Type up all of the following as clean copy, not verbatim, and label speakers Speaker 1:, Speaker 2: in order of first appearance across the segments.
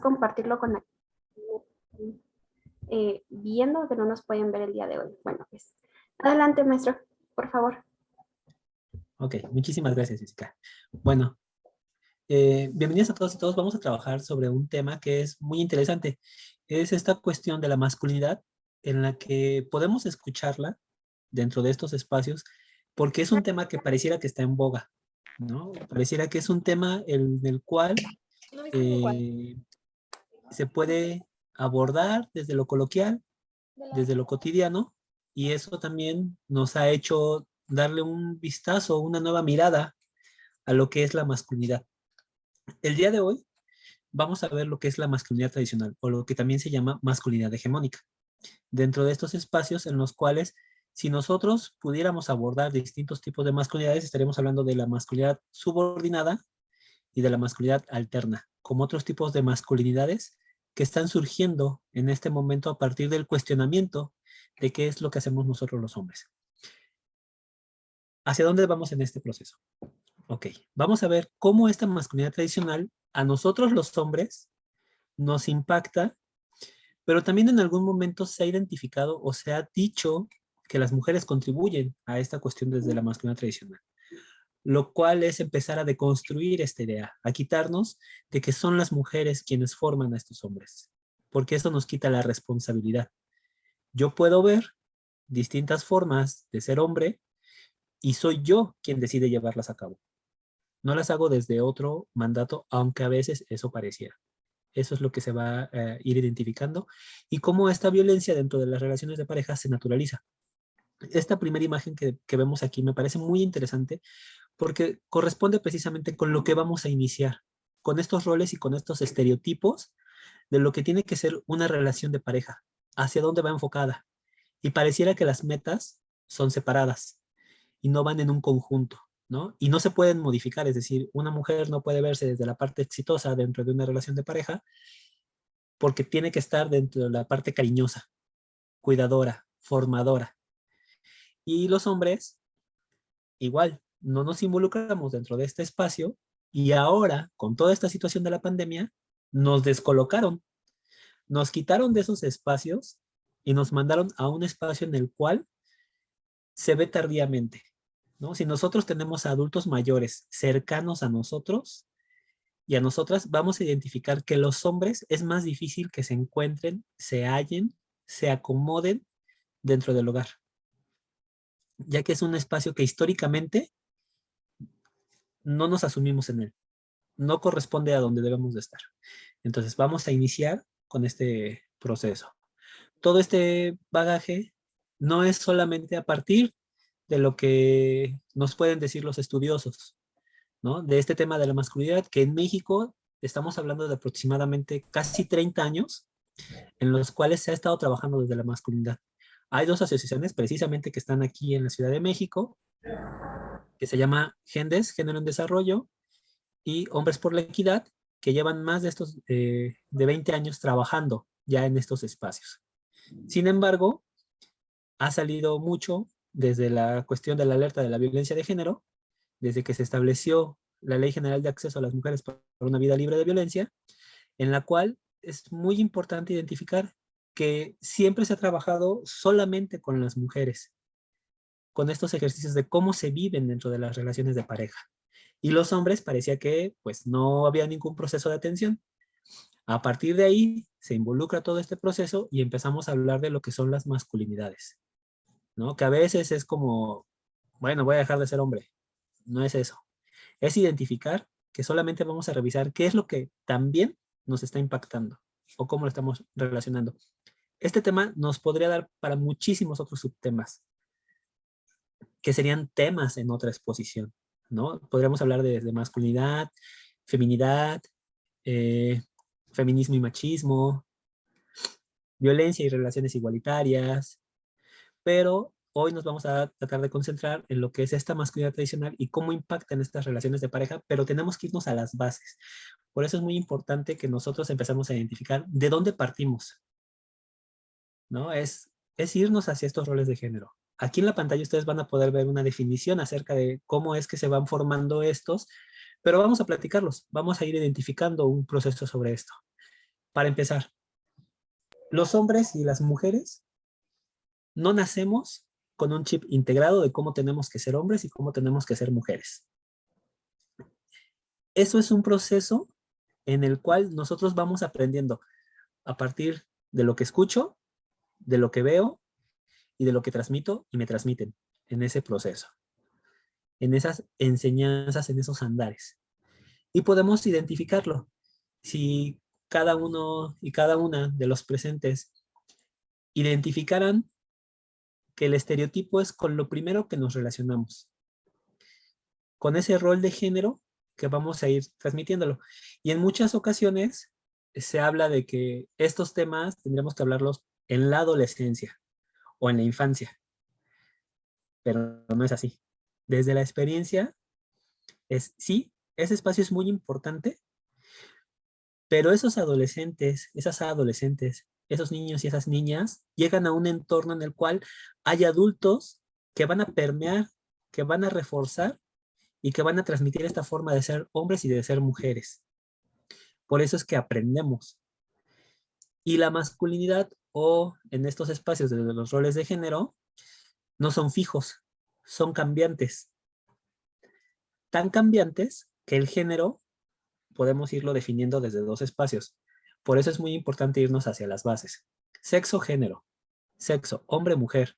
Speaker 1: compartirlo con la viendo que no nos pueden ver el día de hoy. Bueno, pues adelante, maestro, por favor.
Speaker 2: Ok, muchísimas gracias, Jessica. Bueno, bienvenidos a todos y todos. Vamos a trabajar sobre un tema que es muy interesante. Es esta cuestión de la masculinidad en la que podemos escucharla dentro de estos espacios porque es un tema que pareciera que está en boga, ¿no? Pareciera que es un tema en el cual eh, se puede abordar desde lo coloquial, desde lo cotidiano, y eso también nos ha hecho darle un vistazo, una nueva mirada a lo que es la masculinidad. El día de hoy vamos a ver lo que es la masculinidad tradicional o lo que también se llama masculinidad hegemónica. Dentro de estos espacios en los cuales si nosotros pudiéramos abordar distintos tipos de masculinidades, estaremos hablando de la masculinidad subordinada y de la masculinidad alterna, como otros tipos de masculinidades que están surgiendo en este momento a partir del cuestionamiento de qué es lo que hacemos nosotros los hombres. ¿Hacia dónde vamos en este proceso? Ok, vamos a ver cómo esta masculinidad tradicional a nosotros los hombres nos impacta, pero también en algún momento se ha identificado o se ha dicho que las mujeres contribuyen a esta cuestión desde la masculinidad tradicional, lo cual es empezar a deconstruir esta idea, a quitarnos de que son las mujeres quienes forman a estos hombres, porque eso nos quita la responsabilidad. Yo puedo ver distintas formas de ser hombre y soy yo quien decide llevarlas a cabo. No las hago desde otro mandato, aunque a veces eso pareciera. Eso es lo que se va a ir identificando y cómo esta violencia dentro de las relaciones de pareja se naturaliza. Esta primera imagen que vemos aquí me parece muy interesante porque corresponde precisamente con lo que vamos a iniciar, con estos roles y con estos estereotipos de lo que tiene que ser una relación de pareja, hacia dónde va enfocada. Y pareciera que las metas son separadas y no van en un conjunto, ¿no? Y no se pueden modificar, es decir, una mujer no puede verse desde la parte exitosa dentro de una relación de pareja porque tiene que estar dentro de la parte cariñosa, cuidadora, formadora. Y los hombres, igual, no nos involucramos dentro de este espacio y ahora, con toda esta situación de la pandemia, nos descolocaron, nos quitaron de esos espacios y nos mandaron a un espacio en el cual se ve tardíamente, ¿no? Si nosotros tenemos a adultos mayores cercanos a nosotros y a nosotras, vamos a identificar que los hombres es más difícil que se encuentren, se hallen, se acomoden dentro del hogar, ya que es un espacio que históricamente no nos asumimos en él, no corresponde a donde debemos de estar. Entonces vamos a iniciar con este proceso. Todo este bagaje no es solamente a partir de lo que nos pueden decir los estudiosos, ¿no? De este tema de la masculinidad, que en México estamos hablando de aproximadamente casi 30 años en los cuales se ha estado trabajando desde la masculinidad. Hay dos asociaciones precisamente que están aquí en la Ciudad de México, que se llama GENDES, Género en Desarrollo, y Hombres por la Equidad, que llevan más de estos de 20 años trabajando ya en estos espacios. Sin embargo, ha salido mucho desde la cuestión de la alerta de la violencia de género, desde que se estableció la Ley General de Acceso a las Mujeres para una Vida Libre de Violencia, en la cual es muy importante identificar que siempre se ha trabajado solamente con las mujeres, con estos ejercicios de cómo se viven dentro de las relaciones de pareja. Y los hombres parecía que pues no había ningún proceso de atención. A partir de ahí se involucra todo este proceso y empezamos a hablar de lo que son las masculinidades, ¿no? Que a veces es como, bueno, voy a dejar de ser hombre. No es eso. Es identificar que solamente vamos a revisar qué es lo que también nos está impactando o cómo lo estamos relacionando. Este tema nos podría dar para muchísimos otros subtemas que serían temas en otra exposición, ¿no? Podríamos hablar de masculinidad, feminidad, eh, feminismo y machismo, violencia y relaciones igualitarias, pero hoy nos vamos a tratar de concentrar en lo que es esta masculinidad tradicional y cómo impacta en estas relaciones de pareja, pero tenemos que irnos a las bases. Por eso es muy importante que nosotros empezamos a identificar de dónde partimos, ¿no? Es irnos hacia estos roles de género. Aquí en la pantalla ustedes van a poder ver una definición acerca de cómo es que se van formando estos, pero vamos a platicarlos, vamos a ir identificando un proceso sobre esto. Para empezar, los hombres y las mujeres no nacemos con un chip integrado de cómo tenemos que ser hombres y cómo tenemos que ser mujeres. Eso es un proceso en el cual nosotros vamos aprendiendo a partir de lo que escucho, de lo que veo y de lo que transmito y me transmiten en ese proceso, en esas enseñanzas, en esos andares. Y podemos identificarlo. Si cada uno y cada una de los presentes identificaran que el estereotipo es con lo primero que nos relacionamos, con ese rol de género que vamos a ir transmitiéndolo. Y en muchas ocasiones se habla de que estos temas tendremos que hablarlos en la adolescencia o en la infancia, pero no es así. Desde la experiencia, sí, ese espacio es muy importante, pero esos adolescentes, esos niños y esas niñas llegan a un entorno en el cual hay adultos que van a permear, que van a reforzar y que van a transmitir esta forma de ser hombres y de ser mujeres. Por eso es que aprendemos. Y la masculinidad o en estos espacios de los roles de género no son fijos, son cambiantes. Tan cambiantes que el género podemos irlo definiendo desde dos espacios. Por eso es muy importante irnos hacia las bases. Sexo, género. Sexo, hombre, mujer.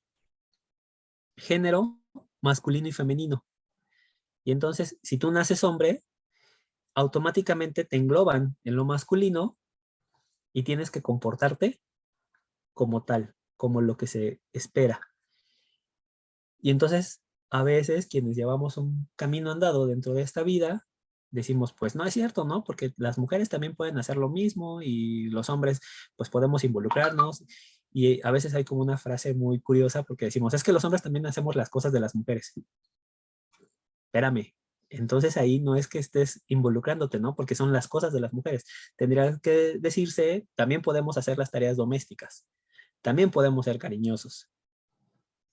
Speaker 2: Género, masculino y femenino. Y entonces, si tú naces hombre, automáticamente te engloban en lo masculino y tienes que comportarte como tal, como lo que se espera. Y entonces, a veces, quienes llevamos un camino andado dentro de esta vida, decimos, pues no es cierto, ¿no? Porque las mujeres también pueden hacer lo mismo y los hombres, pues podemos involucrarnos. Y a veces hay como una frase muy curiosa porque decimos, es que los hombres también hacemos las cosas de las mujeres. Espérame. Entonces ahí no es que estés involucrándote, ¿no? Porque son las cosas de las mujeres. Tendría que decirse, también podemos hacer las tareas domésticas. También podemos ser cariñosos.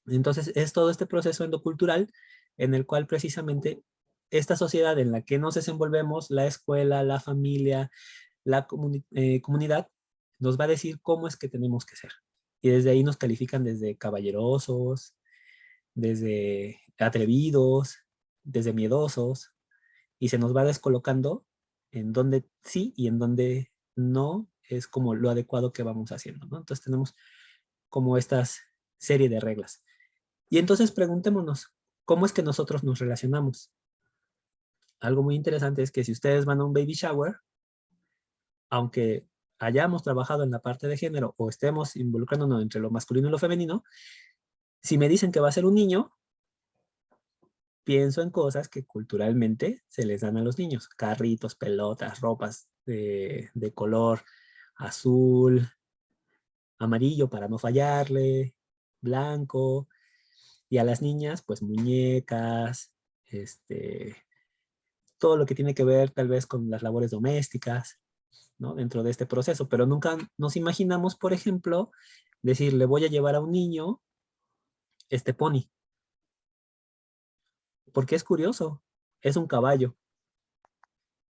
Speaker 2: Entonces es todo este proceso endocultural en el cual precisamente esta sociedad en la que nos desenvolvemos, la escuela, la familia, la comunidad, nos va a decir cómo es que tenemos que ser. Y desde ahí nos califican desde caballerosos, desde atrevidos, desde miedosos, y se nos va descolocando en donde sí y en donde no es como lo adecuado que vamos haciendo, ¿no? Entonces tenemos como estas serie de reglas. Y entonces preguntémonos, ¿cómo es que nosotros nos relacionamos? Algo muy interesante es que si ustedes van a un baby shower, aunque hayamos trabajado en la parte de género o estemos involucrándonos entre lo masculino y lo femenino, si me dicen que va a ser un niño, pienso en cosas que culturalmente se les dan a los niños. Carritos, pelotas, ropas de color azul, amarillo para no fallarle, blanco. Y a las niñas, pues muñecas, todo lo que tiene que ver tal vez con las labores domésticas, ¿no? Dentro de este proceso. Pero nunca nos imaginamos, por ejemplo, decir, le voy a llevar a un niño este pony. Porque es curioso, es un caballo.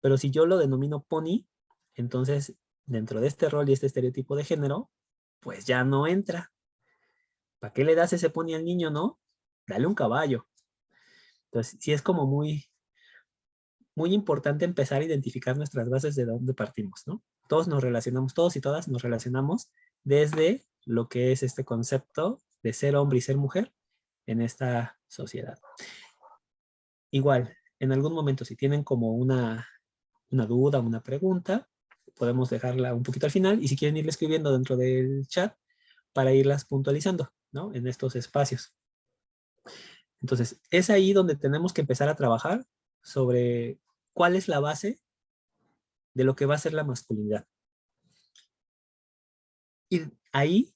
Speaker 2: Pero si yo lo denomino pony, entonces dentro de este rol y este estereotipo de género, pues ya no entra. ¿Para qué le das ese pony al niño, no? Dale un caballo. Entonces, sí es como muy, muy importante empezar a identificar nuestras bases de dónde partimos, ¿no? Todos nos relacionamos, todos y todas nos relacionamos desde lo que es este concepto de ser hombre y ser mujer en esta sociedad. Igual, en algún momento, si tienen como una duda, una pregunta, podemos dejarla un poquito al final y si quieren irle escribiendo dentro del chat para irlas puntualizando, ¿no? En estos espacios. Entonces, es ahí donde tenemos que empezar a trabajar sobre cuál es la base de lo que va a ser la masculinidad. Y ahí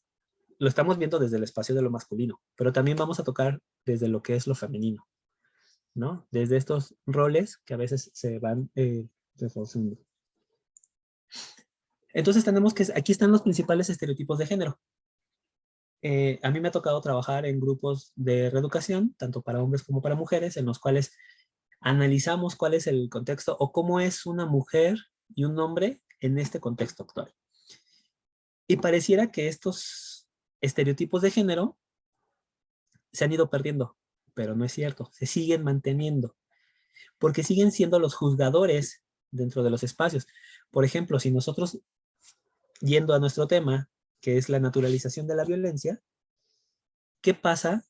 Speaker 2: lo estamos viendo desde el espacio de lo masculino, pero también vamos a tocar desde lo que es lo femenino, ¿no? Desde estos roles que a veces se van reforzando. Entonces tenemos que, aquí están los principales estereotipos de género. A mí me ha tocado trabajar en grupos de reeducación, tanto para hombres como para mujeres, en los cuales analizamos cuál es el contexto o cómo es una mujer y un hombre en este contexto actual. Y pareciera que estos estereotipos de género se han ido perdiendo, pero no es cierto, se siguen manteniendo, porque siguen siendo los juzgadores dentro de los espacios. Por ejemplo, si nosotros, yendo a nuestro tema, que es la naturalización de la violencia, ¿qué pasa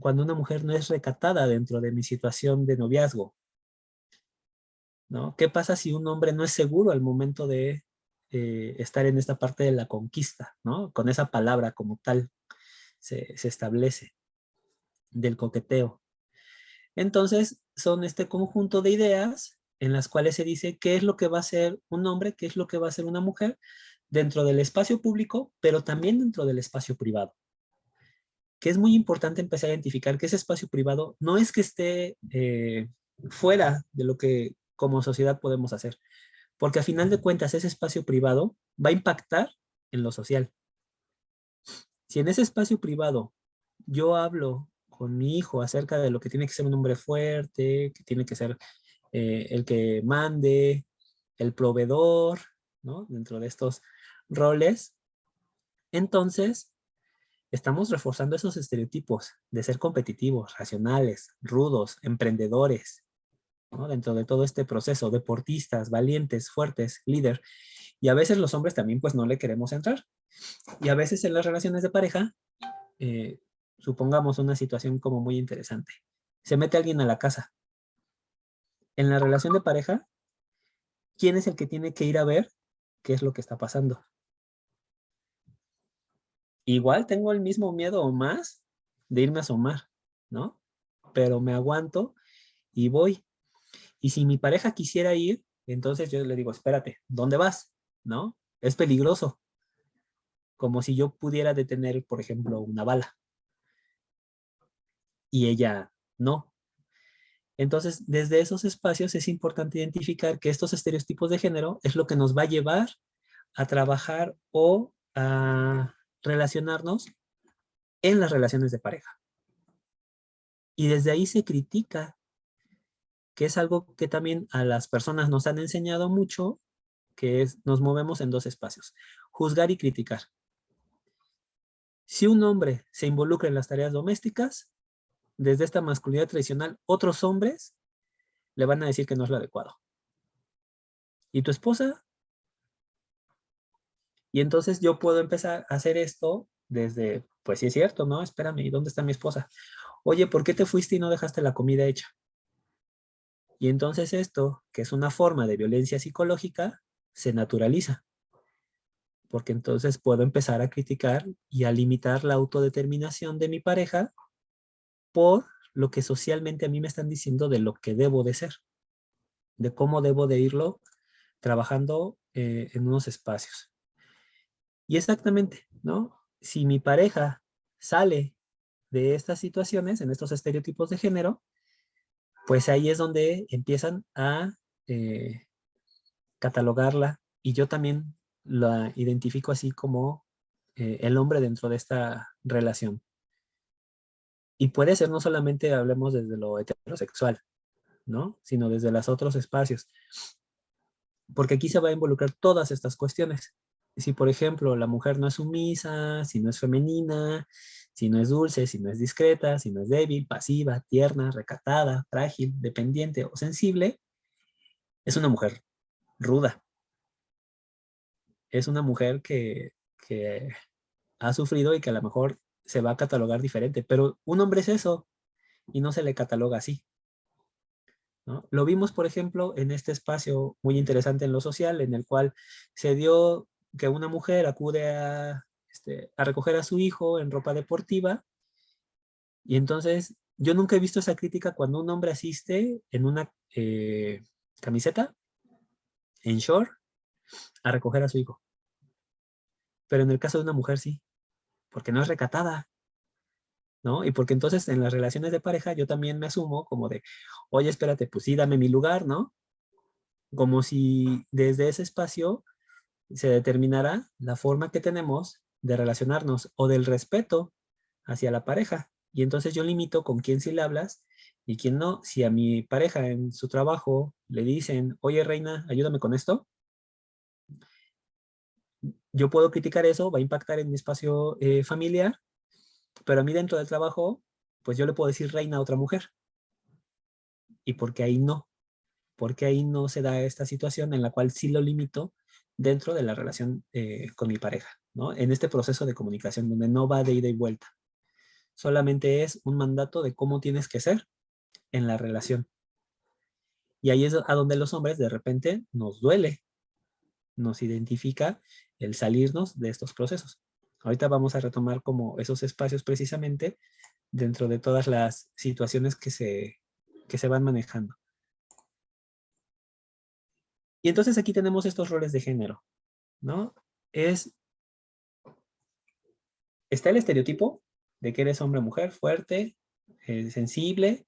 Speaker 2: cuando una mujer no es recatada dentro de mi situación de noviazgo? ¿No? ¿Qué pasa si un hombre no es seguro al momento de estar en esta parte de la conquista, ¿no? Con esa palabra como tal se establece del coqueteo. Entonces, son este conjunto de ideas en las cuales se dice qué es lo que va a ser un hombre, qué es lo que va a ser una mujer dentro del espacio público, pero también dentro del espacio privado. Que es muy importante empezar a identificar que ese espacio privado no es que esté fuera de lo que como sociedad podemos hacer, porque a final de cuentas ese espacio privado va a impactar en lo social. Si en ese espacio privado yo hablo con mi hijo acerca de lo que tiene que ser un hombre fuerte, que tiene que ser el que mande, el proveedor, ¿no? Dentro de estos roles, entonces estamos reforzando esos estereotipos de ser competitivos, racionales, rudos, emprendedores, ¿no? Dentro de todo este proceso, deportistas, valientes, fuertes, líder. Y a veces los hombres también pues no le queremos entrar. Y a veces en las relaciones de pareja, supongamos una situación como muy interesante. Se mete alguien a la casa. En la relación de pareja, ¿quién es el que tiene que ir a ver qué es lo que está pasando? Igual tengo el mismo miedo o más de irme a asomar, ¿no? Pero me aguanto y voy. Y si mi pareja quisiera ir, entonces yo le digo, espérate, ¿dónde vas? ¿No? Es peligroso. Como si yo pudiera detener, por ejemplo, una bala. Y ella no. Entonces, desde esos espacios es importante identificar que estos estereotipos de género es lo que nos va a llevar a trabajar o a relacionarnos en las relaciones de pareja. Y desde ahí se critica, que es algo que también a las personas nos han enseñado mucho, que es, nos movemos en dos espacios, juzgar y criticar. Si un hombre se involucra en las tareas domésticas, desde esta masculinidad tradicional, otros hombres le van a decir que no es lo adecuado. ¿Y tu esposa? Y entonces yo puedo empezar a hacer esto desde, pues sí es cierto, ¿no? Espérame, ¿y dónde está mi esposa? Oye, ¿por qué te fuiste y no dejaste la comida hecha? Y entonces esto, que es una forma de violencia psicológica, se naturaliza. Porque entonces puedo empezar a criticar y a limitar la autodeterminación de mi pareja por lo que socialmente a mí me están diciendo de lo que debo de ser, de cómo debo de irlo trabajando en unos espacios. Y exactamente, ¿no? Si mi pareja sale de estas situaciones, en estos estereotipos de género, pues ahí es donde empiezan a eh, catalogarla y yo también la identifico así como el hombre dentro de esta relación. Y puede ser no solamente hablemos desde lo heterosexual, ¿no? Sino desde los otros espacios. Porque aquí se va a involucrar todas estas cuestiones. Si, por ejemplo, la mujer no es sumisa, si no es femenina, si no es dulce, si no es discreta, si no es débil, pasiva, tierna, recatada, frágil, dependiente o sensible, es una mujer ruda. Es una mujer que ha sufrido y que a lo mejor se va a catalogar diferente. Pero un hombre es eso y no se le cataloga así, ¿no? Lo vimos, por ejemplo, en este espacio muy interesante en lo social, en el cual se dio que una mujer acude a recoger a su hijo en ropa deportiva y entonces yo nunca he visto esa crítica cuando un hombre asiste en una camiseta, en short, a recoger a su hijo. Pero en el caso de una mujer sí, porque no es recatada, ¿no? Y porque entonces en las relaciones de pareja yo también me asumo como de, oye, espérate, pues sí, dame mi lugar, ¿no? Como si desde ese espacio se determinará la forma que tenemos de relacionarnos o del respeto hacia la pareja. Y entonces yo limito con quién sí le hablas y quién no. Si a mi pareja en su trabajo le dicen, oye, reina, ayúdame con esto, yo puedo criticar eso, va a impactar en mi espacio familiar, pero a mí dentro del trabajo, pues yo le puedo decir reina a otra mujer. ¿Y por qué ahí no? Porque ahí no se da esta situación en la cual sí lo limito dentro de la relación con mi pareja, ¿no? En este proceso de comunicación donde no va de ida y vuelta. Solamente es un mandato de cómo tienes que ser en la relación. Y ahí es a donde los hombres de repente nos duele, nos identifica el salirnos de estos procesos. Ahorita vamos a retomar como esos espacios precisamente dentro de todas las situaciones que se van manejando. Y entonces aquí tenemos estos roles de género, ¿no? Está el estereotipo de que eres hombre o mujer, fuerte, sensible,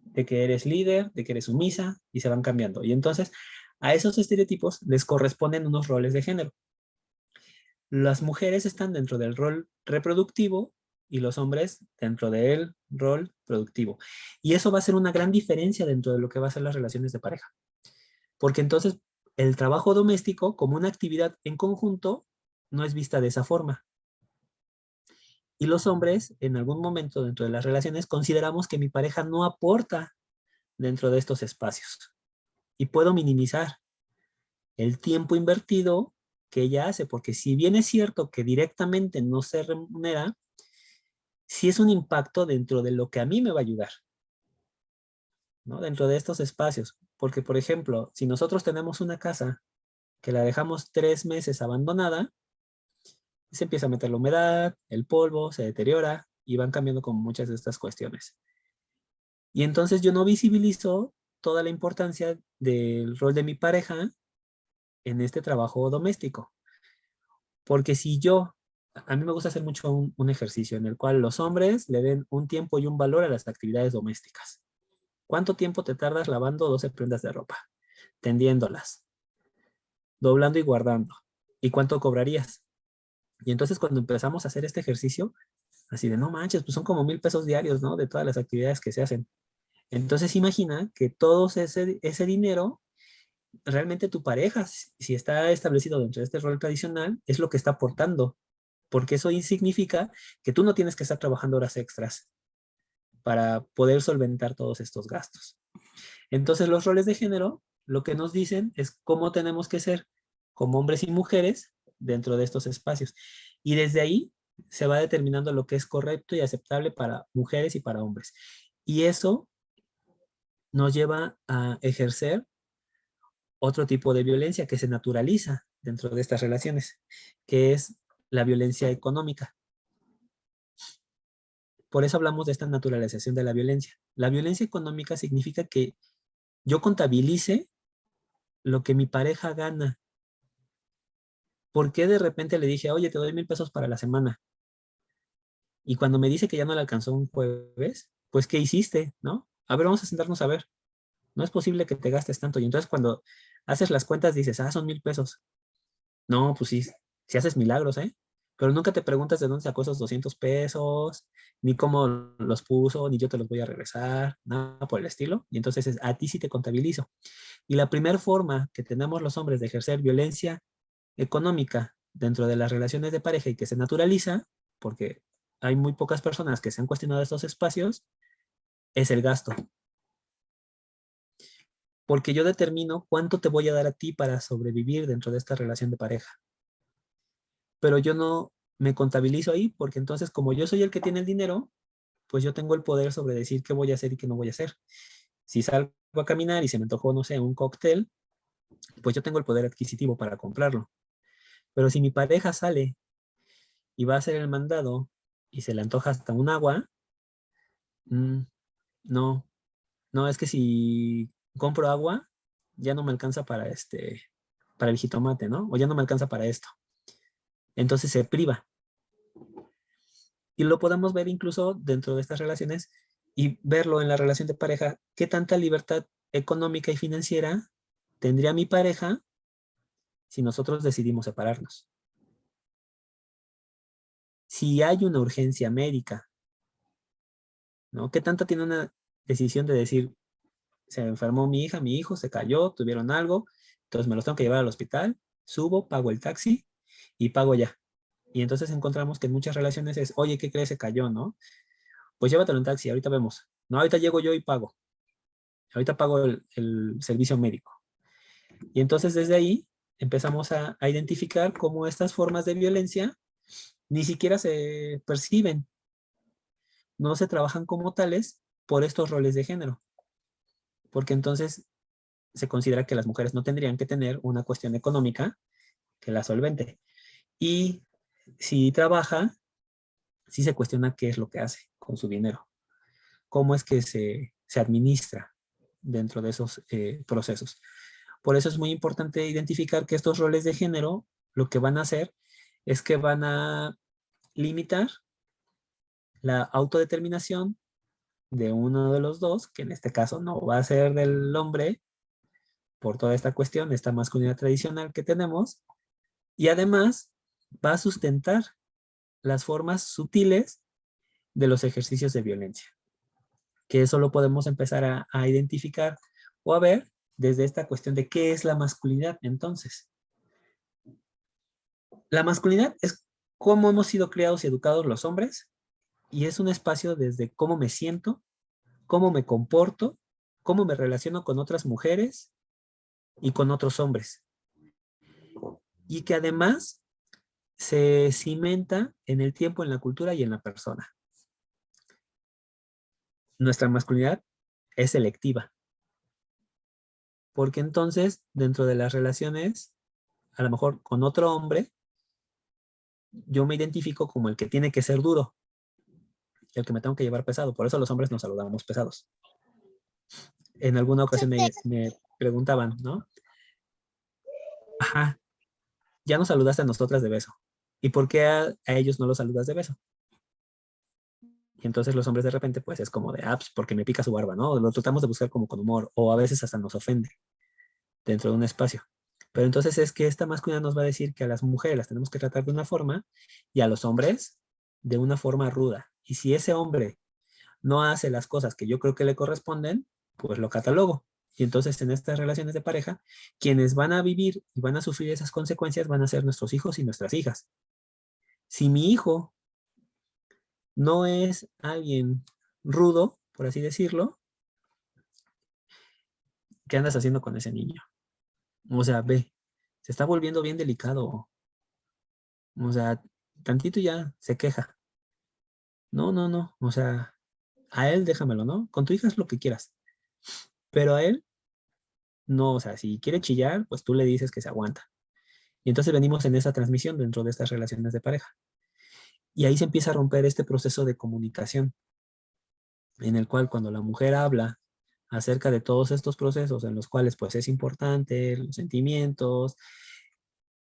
Speaker 2: de que eres líder, de que eres sumisa, y se van cambiando. Y entonces a esos estereotipos les corresponden unos roles de género. Las mujeres están dentro del rol reproductivo y los hombres dentro del rol productivo. Y eso va a ser una gran diferencia dentro de lo que va a ser las relaciones de pareja. Porque entonces el trabajo doméstico como una actividad en conjunto no es vista de esa forma. Y los hombres, en algún momento dentro de las relaciones, consideramos que mi pareja no aporta dentro de estos espacios. Y puedo minimizar el tiempo invertido que ella hace, porque si bien es cierto que directamente no se remunera, sí es un impacto dentro de lo que a mí me va a ayudar, ¿no? Dentro de estos espacios. Porque, por ejemplo, si nosotros tenemos una casa que la dejamos 3 meses abandonada, se empieza a meter la humedad, el polvo, se deteriora y van cambiando con muchas de estas cuestiones. Y entonces yo no visibilizo toda la importancia del rol de mi pareja en este trabajo doméstico. Porque si yo, a mí me gusta hacer mucho un ejercicio en el cual los hombres le den un tiempo y un valor a las actividades domésticas. ¿Cuánto tiempo te tardas lavando 12 prendas de ropa? Tendiéndolas, doblando y guardando. ¿Y cuánto cobrarías? Y entonces cuando empezamos a hacer este ejercicio, así de no manches, pues son como 1,000 pesos diarios, ¿no? De todas las actividades que se hacen. Entonces imagina que todo ese dinero, realmente tu pareja, si está establecido dentro de este rol tradicional, es lo que está aportando. Porque eso significa que tú no tienes que estar trabajando horas extras para poder solventar todos estos gastos. Entonces los roles de género lo que nos dicen es cómo tenemos que ser como hombres y mujeres dentro de estos espacios. Y desde ahí se va determinando lo que es correcto y aceptable para mujeres y para hombres. Y eso nos lleva a ejercer otro tipo de violencia que se naturaliza dentro de estas relaciones, que es la violencia económica. Por eso hablamos de esta naturalización de la violencia. La violencia económica significa que yo contabilice lo que mi pareja gana. ¿Por qué de repente le dije, oye, te doy 1,000 pesos para la semana? Y cuando me dice que ya no le alcanzó un jueves, pues, ¿qué hiciste? ¿No? A ver, vamos a sentarnos a ver. No es posible que te gastes tanto. Y entonces cuando haces las cuentas dices, son 1,000 pesos. No, pues sí, si haces milagros, ¿eh? Pero nunca te preguntas de dónde sacó esos 200 pesos, ni cómo los puso, ni yo te los voy a regresar, nada por el estilo. Y entonces a ti sí te contabilizo. Y la primera forma que tenemos los hombres de ejercer violencia económica dentro de las relaciones de pareja y que se naturaliza, porque hay muy pocas personas que se han cuestionado estos espacios, es el gasto. Porque yo determino cuánto te voy a dar a ti para sobrevivir dentro de esta relación de pareja. Pero yo no me contabilizo ahí porque entonces como yo soy el que tiene el dinero, pues yo tengo el poder sobre decir qué voy a hacer y qué no voy a hacer. Si salgo a caminar y se me antojó, no sé, un cóctel, pues yo tengo el poder adquisitivo para comprarlo. Pero si mi pareja sale y va a hacer el mandado y se le antoja hasta un agua, no, no, es que si compro agua, ya no me alcanza para el jitomate, ¿no? O ya no me alcanza para esto. Entonces se priva. Y lo podemos ver incluso dentro de estas relaciones y verlo en la relación de pareja, qué tanta libertad económica y financiera tendría mi pareja si nosotros decidimos separarnos. Si hay una urgencia médica, ¿no? ¿Qué tanto tiene una decisión de decir, se enfermó mi hija, mi hijo, se cayó, tuvieron algo, entonces me los tengo que llevar al hospital, subo, pago el taxi y pago ya. Y entonces encontramos que en muchas relaciones es, oye, ¿qué crees? Se cayó, ¿no? Pues llévatelo en taxi, ahorita vemos. No, ahorita llego yo y pago. Ahorita pago el servicio médico. Y entonces desde ahí empezamos a identificar cómo estas formas de violencia ni siquiera se perciben, no se trabajan como tales por estos roles de género, porque entonces se considera que las mujeres no tendrían que tener una cuestión económica que la solvente. Y si trabaja, sí se cuestiona qué es lo que hace con su dinero, cómo es que se administra dentro de esos procesos. Por eso es muy importante identificar que estos roles de género lo que van a hacer es que van a limitar la autodeterminación de uno de los dos, que en este caso no va a ser del hombre por toda esta cuestión, esta masculinidad tradicional que tenemos, y además va a sustentar las formas sutiles de los ejercicios de violencia, que eso lo podemos empezar a identificar o a ver desde esta cuestión de qué es la masculinidad. Entonces, la masculinidad es cómo hemos sido criados y educados los hombres, y es un espacio desde cómo me siento, cómo me comporto, cómo me relaciono con otras mujeres y con otros hombres. Y que además se cimenta en el tiempo, en la cultura y en la persona. Nuestra masculinidad es selectiva, porque entonces dentro de las relaciones, a lo mejor con otro hombre, yo me identifico como el que tiene que ser duro, el que me tengo que llevar pesado. Por eso los hombres nos saludamos pesados. En alguna ocasión me preguntaban, ¿no? Ajá, ya nos saludaste a nosotras de beso. ¿Y por qué a ellos no los saludas de beso? Y entonces los hombres de repente, pues es como de, pues porque me pica su barba, ¿no? Lo tratamos de buscar como con humor, o a veces hasta nos ofende dentro de un espacio. Pero entonces es que esta masculinidad nos va a decir que a las mujeres las tenemos que tratar de una forma y a los hombres de una forma ruda. Y si ese hombre no hace las cosas que yo creo que le corresponden, pues lo catalogo. Y entonces en estas relaciones de pareja, quienes van a vivir y van a sufrir esas consecuencias van a ser nuestros hijos y nuestras hijas. Si mi hijo no es alguien rudo, por así decirlo, ¿qué andas haciendo con ese niño? O sea, ve, se está volviendo bien delicado. O sea, tantito ya se queja. No, no, no. O sea, a él déjamelo, ¿no? Con tu hija es lo que quieras. Pero a él, no, o sea, si quiere chillar, pues tú le dices que se aguanta. Y entonces venimos en esa transmisión dentro de estas relaciones de pareja. Y ahí se empieza a romper este proceso de comunicación, en el cual cuando la mujer habla acerca de todos estos procesos en los cuales pues es importante, los sentimientos,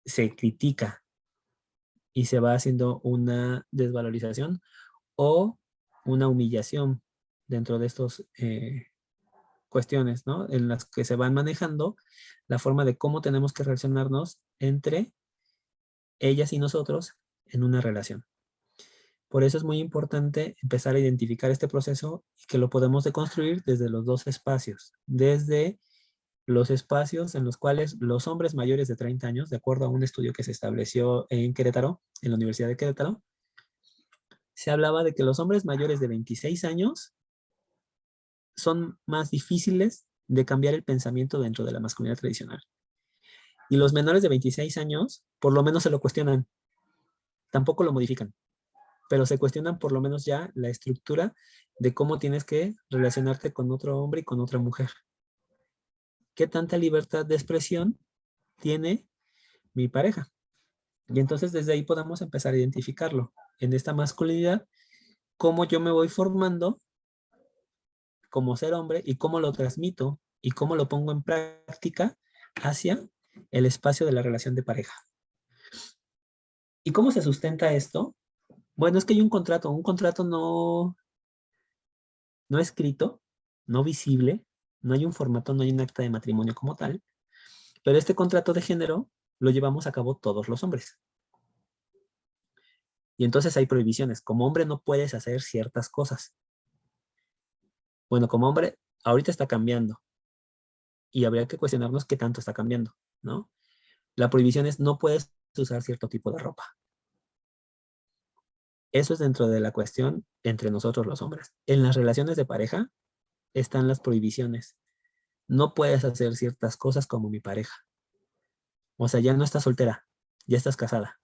Speaker 2: se critica y se va haciendo una desvalorización o una humillación dentro de estas cuestiones, ¿no? En las que se van manejando la forma de cómo tenemos que relacionarnos entre ellas y nosotros en una relación. Por eso es muy importante empezar a identificar este proceso y que lo podemos deconstruir desde los dos espacios, desde los espacios en los cuales los hombres mayores de 30 años, de acuerdo a un estudio que se estableció en Querétaro, en la Universidad de Querétaro, se hablaba de que los hombres mayores de 26 años son más difíciles de cambiar el pensamiento dentro de la masculinidad tradicional. Y los menores de 26 años, por lo menos se lo cuestionan, tampoco lo modifican, pero se cuestionan por lo menos ya la estructura de cómo tienes que relacionarte con otro hombre y con otra mujer. ¿Qué tanta libertad de expresión tiene mi pareja? Y entonces desde ahí podemos empezar a identificarlo. En esta masculinidad, cómo yo me voy formando como ser hombre y cómo lo transmito y cómo lo pongo en práctica hacia el espacio de la relación de pareja. ¿Y cómo se sustenta esto? Bueno, es que hay un contrato no escrito, no visible, no hay un formato, no hay un acta de matrimonio como tal, pero este contrato de género lo llevamos a cabo todos los hombres. Y entonces hay prohibiciones. Como hombre no puedes hacer ciertas cosas. Bueno, como hombre, ahorita está cambiando y habría que cuestionarnos qué tanto está cambiando, ¿no? La prohibición es no puedes usar cierto tipo de ropa. Eso es dentro de la cuestión entre nosotros los hombres. En las relaciones de pareja están las prohibiciones. No puedes hacer ciertas cosas como mi pareja. O sea, ya no estás soltera, ya estás casada,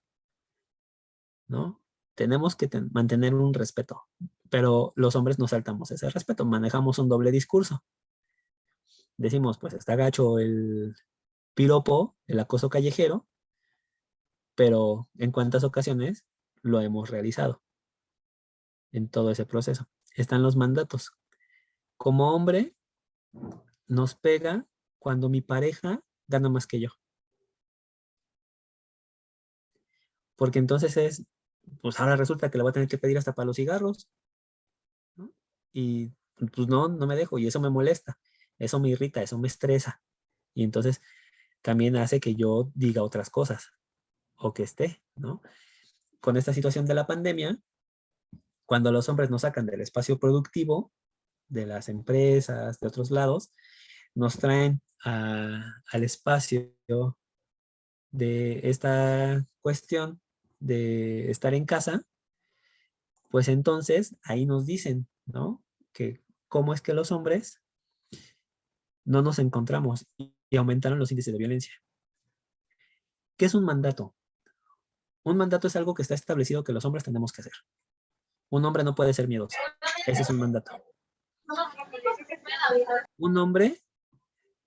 Speaker 2: ¿no? Tenemos que mantener un respeto, pero los hombres no saltamos ese respeto, manejamos un doble discurso. Decimos, pues está gacho el piropo, el acoso callejero, pero ¿en cuántas ocasiones lo hemos realizado en todo ese proceso? Están los mandatos. Como hombre, nos pega cuando mi pareja gana más que yo. Porque entonces pues ahora resulta que le voy a tener que pedir hasta para los cigarros, ¿no? Y pues no me dejo y eso me molesta, eso me irrita, eso me estresa. Y entonces también hace que yo diga otras cosas o que esté, ¿no? Con esta situación de la pandemia, cuando los hombres nos sacan del espacio productivo, de las empresas, de otros lados, nos traen al espacio de esta cuestión de estar en casa, pues entonces ahí nos dicen, ¿no? Que cómo es que los hombres no nos encontramos y aumentaron los índices de violencia. ¿Qué es un mandato? Un mandato es algo que está establecido que los hombres tenemos que hacer. Un hombre no puede ser miedoso. Ese es un mandato. Un hombre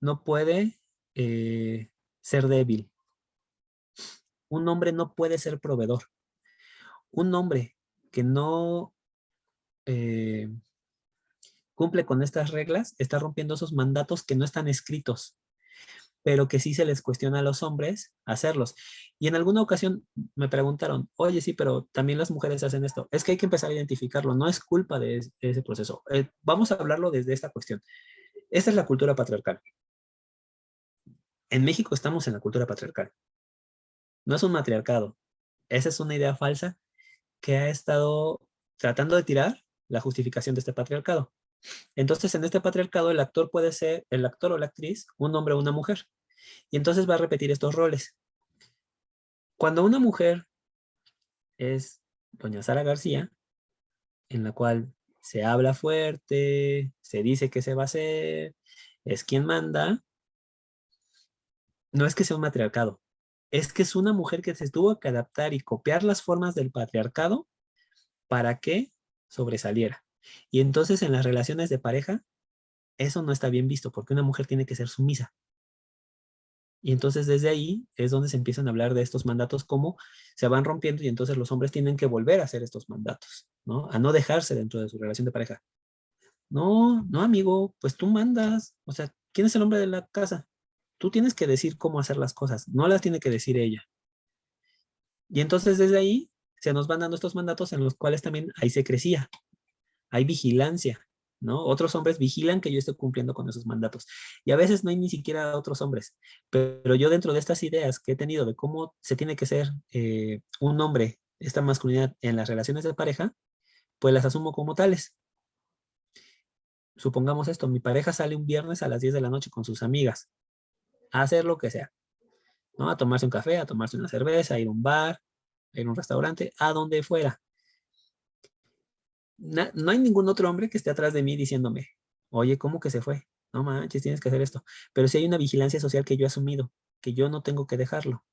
Speaker 2: no puede ser débil. Un hombre no puede ser proveedor. Un hombre que no cumple con estas reglas está rompiendo esos mandatos que no están escritos, pero que sí se les cuestiona a los hombres hacerlos. Y en alguna ocasión me preguntaron, oye, sí, pero también las mujeres hacen esto. Es que hay que empezar a identificarlo, no es culpa de ese proceso. Vamos a hablarlo desde esta cuestión. Esta es la cultura patriarcal. En México estamos en la cultura patriarcal. No es un matriarcado. Esa es una idea falsa que ha estado tratando de tirar la justificación de este patriarcado. Entonces, en este patriarcado, el actor puede ser, el actor o la actriz, un hombre o una mujer. Y entonces va a repetir estos roles. Cuando una mujer es doña Sara García, en la cual se habla fuerte, se dice que se va a hacer, es quien manda, no es que sea un matriarcado, es que es una mujer que se tuvo que adaptar y copiar las formas del patriarcado para que sobresaliera. Y entonces en las relaciones de pareja, eso no está bien visto porque una mujer tiene que ser sumisa. Y entonces desde ahí es donde se empiezan a hablar de estos mandatos, cómo se van rompiendo y entonces los hombres tienen que volver a hacer estos mandatos, ¿no? A no dejarse dentro de su relación de pareja. No, amigo, pues tú mandas. O sea, ¿quién es el hombre de la casa? Tú tienes que decir cómo hacer las cosas, no las tiene que decir ella. Y entonces desde ahí se nos van dando estos mandatos en los cuales también ahí se crecía. Hay vigilancia, ¿no? Otros hombres vigilan que yo esté cumpliendo con esos mandatos. Y a veces no hay ni siquiera otros hombres. Pero yo dentro de estas ideas que he tenido de cómo se tiene que ser un hombre, esta masculinidad en las relaciones de pareja, pues las asumo como tales. Supongamos esto, mi pareja sale un viernes a las 10 de la noche con sus amigas a hacer lo que sea, ¿no? A tomarse un café, a tomarse una cerveza, a ir a un bar, a ir a un restaurante, a donde fuera. No hay ningún otro hombre que esté atrás de mí diciéndome, oye, ¿cómo que se fue? No manches, tienes que hacer esto. Pero sí hay una vigilancia social que yo he asumido, que yo no tengo que dejarlo.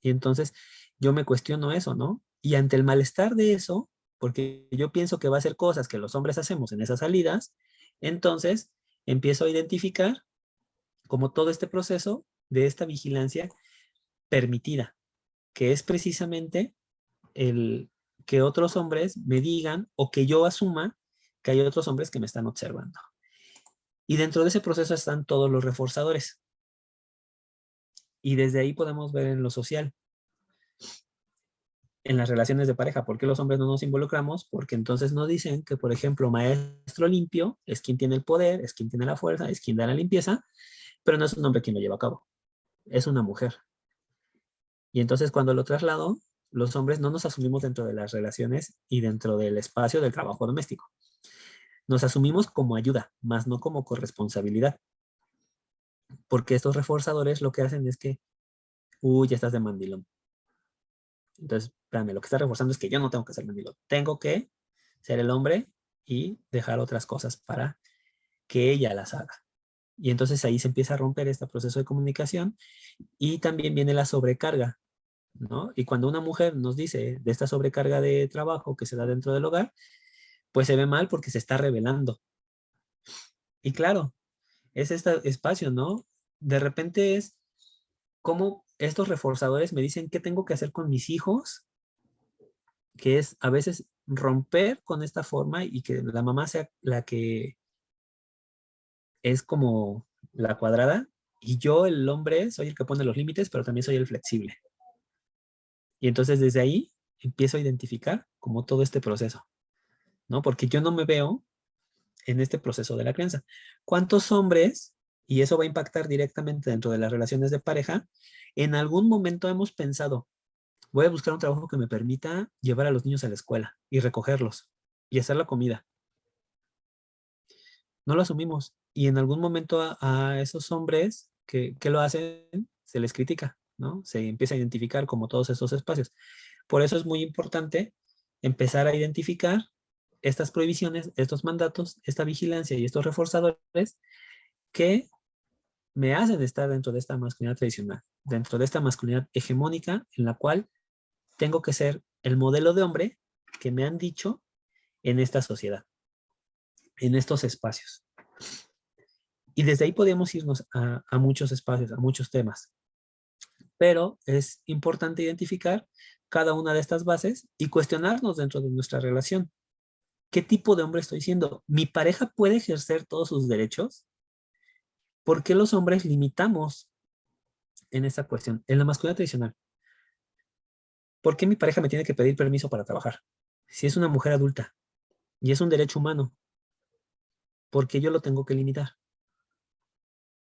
Speaker 2: Y entonces yo me cuestiono eso, ¿no? Y ante el malestar de eso, porque yo pienso que va a ser cosas que los hombres hacemos en esas salidas, entonces empiezo a identificar como todo este proceso de esta vigilancia permitida, que es precisamente el que otros hombres me digan o que yo asuma que hay otros hombres que me están observando. Y dentro de ese proceso están todos los reforzadores. Y desde ahí podemos ver en lo social, en las relaciones de pareja, ¿por qué los hombres no nos involucramos? Porque entonces nos dicen que, por ejemplo, maestro limpio es quien tiene el poder, es quien tiene la fuerza, es quien da la limpieza, pero no es un hombre quien lo lleva a cabo, es una mujer. Y entonces cuando lo traslado, los hombres no nos asumimos dentro de las relaciones y dentro del espacio del trabajo doméstico. Nos asumimos como ayuda, más no como corresponsabilidad. Porque estos reforzadores lo que hacen es que, ya estás de mandilón. Entonces, espérame, lo que está reforzando es que yo no tengo que ser mandilo. Tengo que ser el hombre y dejar otras cosas para que ella las haga. Y entonces ahí se empieza a romper este proceso de comunicación y también viene la sobrecarga, ¿no? Y cuando una mujer nos dice de esta sobrecarga de trabajo que se da dentro del hogar, pues se ve mal porque se está revelando. Y claro, es este espacio, ¿no? De repente es como estos reforzadores me dicen qué tengo que hacer con mis hijos, que es a veces romper con esta forma y que la mamá sea la que es como la cuadrada y yo, el hombre, soy el que pone los límites, pero también soy el flexible. Y entonces desde ahí empiezo a identificar como todo este proceso, ¿no? Porque yo no me veo en este proceso de la crianza. ¿Cuántos hombres, y eso va a impactar directamente dentro de las relaciones de pareja, en algún momento hemos pensado, voy a buscar un trabajo que me permita llevar a los niños a la escuela y recogerlos y hacer la comida? No lo asumimos. Y en algún momento a esos hombres que lo hacen, se les critica, ¿no? Se empieza a identificar como todos esos espacios. Por eso es muy importante empezar a identificar estas prohibiciones, estos mandatos, esta vigilancia y estos reforzadores que me hacen estar dentro de esta masculinidad tradicional, dentro de esta masculinidad hegemónica en la cual tengo que ser el modelo de hombre que me han dicho en esta sociedad, en estos espacios. Y desde ahí podemos irnos a muchos espacios, a muchos temas. Pero es importante identificar cada una de estas bases y cuestionarnos dentro de nuestra relación. ¿Qué tipo de hombre estoy siendo? ¿Mi pareja puede ejercer todos sus derechos? ¿Por qué los hombres limitamos en esta cuestión? En la masculinidad tradicional, ¿por qué mi pareja me tiene que pedir permiso para trabajar? Si es una mujer adulta y es un derecho humano, ¿por qué yo lo tengo que limitar?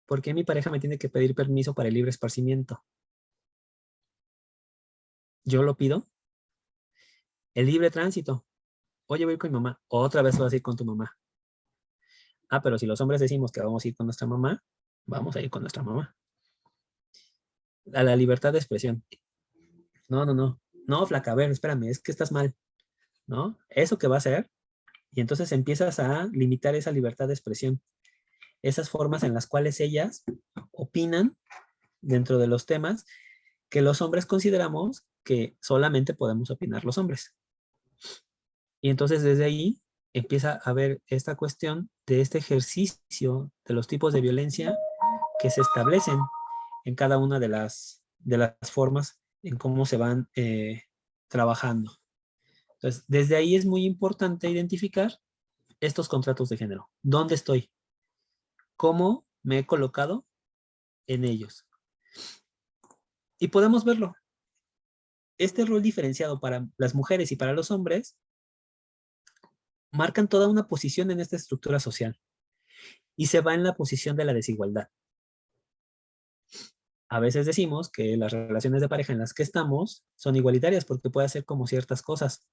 Speaker 2: ¿Por qué mi pareja me tiene que pedir permiso para el libre esparcimiento? ¿Yo lo pido? El libre tránsito. Oye, voy con mi mamá. Otra vez vas a ir con tu mamá. Ah, pero si los hombres decimos que vamos a ir con nuestra mamá, vamos a ir con nuestra mamá. A la libertad de expresión. No, no, no. No, flaca, a ver, espérame, es que estás mal, ¿no? Eso que va a hacer. Y entonces empiezas a limitar esa libertad de expresión. Esas formas en las cuales ellas opinan dentro de los temas que los hombres consideramos que solamente podemos opinar los hombres. Y entonces desde ahí empieza a haber esta cuestión de este ejercicio de los tipos de violencia que se establecen en cada una de las formas en cómo se van trabajando. Entonces, desde ahí es muy importante identificar estos contratos de género. ¿Dónde estoy? ¿Cómo me he colocado en ellos? Y podemos verlo. Este rol diferenciado para las mujeres y para los hombres marcan toda una posición en esta estructura social y se va en la posición de la desigualdad. A veces decimos que las relaciones de pareja en las que estamos son igualitarias porque puede hacer como ciertas cosas.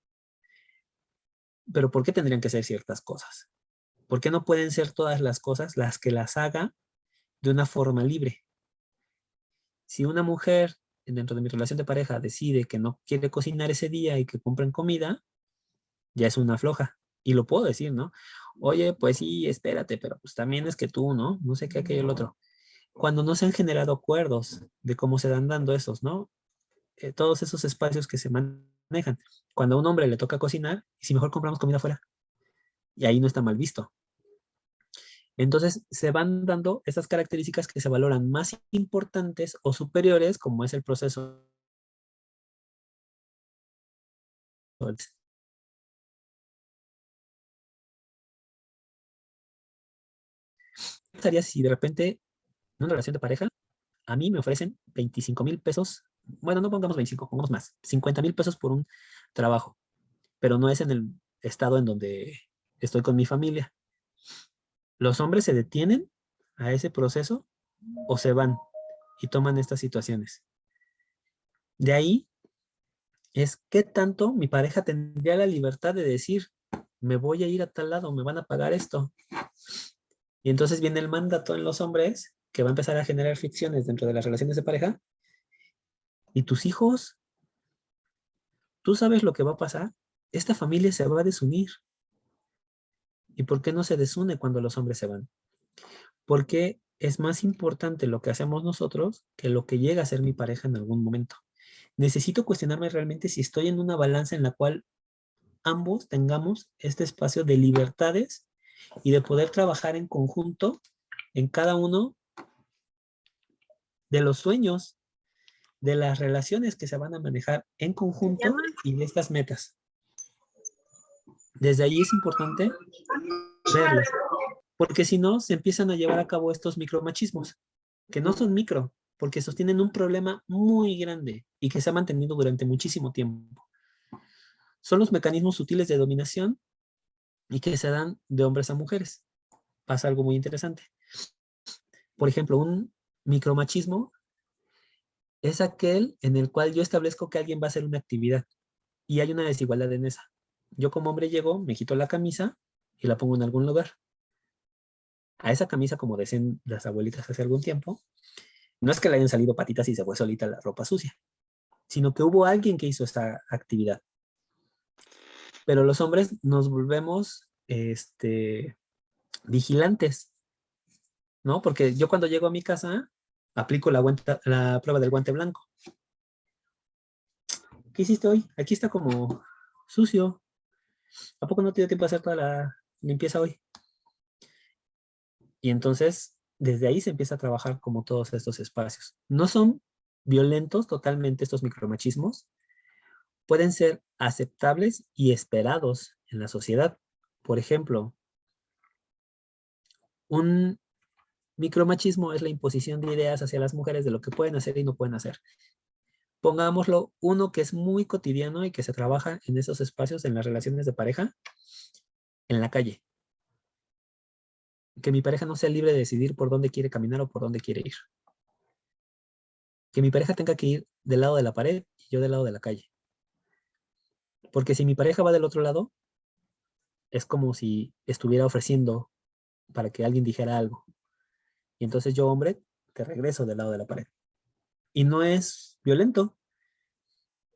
Speaker 2: Pero ¿por qué tendrían que ser ciertas cosas? ¿Por qué no pueden ser todas las cosas las que las haga de una forma libre? Si una mujer dentro de mi relación de pareja decide que no quiere cocinar ese día y que compren comida, ya es una floja. Y lo puedo decir, ¿no? Oye, pues sí, espérate, pero pues también es que tú, ¿no? No sé qué, aquello, el otro. Cuando no se han generado acuerdos de cómo se dan dando esos, ¿no? Todos esos espacios que se manejan. Cuando a un hombre le toca cocinar, y si mejor compramos comida afuera, y ahí no está mal visto. Entonces se van dando esas características que se valoran más importantes o superiores, como es el proceso. ¿Qué pasaría si de repente en una relación de pareja a mí me ofrecen 25,000 pesos? Bueno, no pongamos 25, pongamos más, 50,000 pesos por un trabajo, pero no es en el estado en donde estoy con mi familia. ¿Los hombres se detienen a ese proceso o se van y toman estas situaciones? De ahí es qué tanto mi pareja tendría la libertad de decir, me voy a ir a tal lado, me van a pagar esto. Y entonces viene el mandato en los hombres que va a empezar a generar fricciones dentro de las relaciones de pareja. ¿Y tus hijos? ¿tú sabes lo que va a pasar? Esta familia se va a desunir. ¿Y por qué no se desune cuando los hombres se van? Porque es más importante lo que hacemos nosotros que lo que llega a ser mi pareja en algún momento. Necesito cuestionarme realmente si estoy en una balanza en la cual ambos tengamos este espacio de libertades y de poder trabajar en conjunto en cada uno de los sueños, de las relaciones que se van a manejar en conjunto y de estas metas. Desde ahí es importante verlo, porque si no, se empiezan a llevar a cabo estos micromachismos, que no son micro, porque sostienen un problema muy grande y que se ha mantenido durante muchísimo tiempo. Son los mecanismos sutiles de dominación y que se dan de hombres a mujeres. Pasa algo muy interesante. Por ejemplo, un micromachismo es aquel en el cual yo establezco que alguien va a hacer una actividad y hay una desigualdad en esa. Yo como hombre llego, me quito la camisa y la pongo en algún lugar. A esa camisa, como decían las abuelitas hace algún tiempo, no es que le hayan salido patitas y se fue solita la ropa sucia, sino que hubo alguien que hizo esta actividad. Pero los hombres nos volvemos vigilantes, ¿no? Porque yo cuando llego a mi casa aplico la prueba del guante blanco. ¿Qué hiciste hoy? Aquí está como sucio. ¿A poco no te dio tiempo a hacer toda la limpieza hoy? Y entonces, desde ahí se empieza a trabajar como todos estos espacios. No son violentos totalmente estos micromachismos, pueden ser aceptables y esperados en la sociedad. Por ejemplo, un micromachismo es la imposición de ideas hacia las mujeres de lo que pueden hacer y no pueden hacer. Pongámoslo, uno que es muy cotidiano y que se trabaja en esos espacios, en las relaciones de pareja, en la calle. Que mi pareja no sea libre de decidir por dónde quiere caminar o por dónde quiere ir. Que mi pareja tenga que ir del lado de la pared y yo del lado de la calle. Porque si mi pareja va del otro lado, es como si estuviera ofreciendo para que alguien dijera algo. Y entonces yo, hombre, te regreso del lado de la pared. Y no es violento.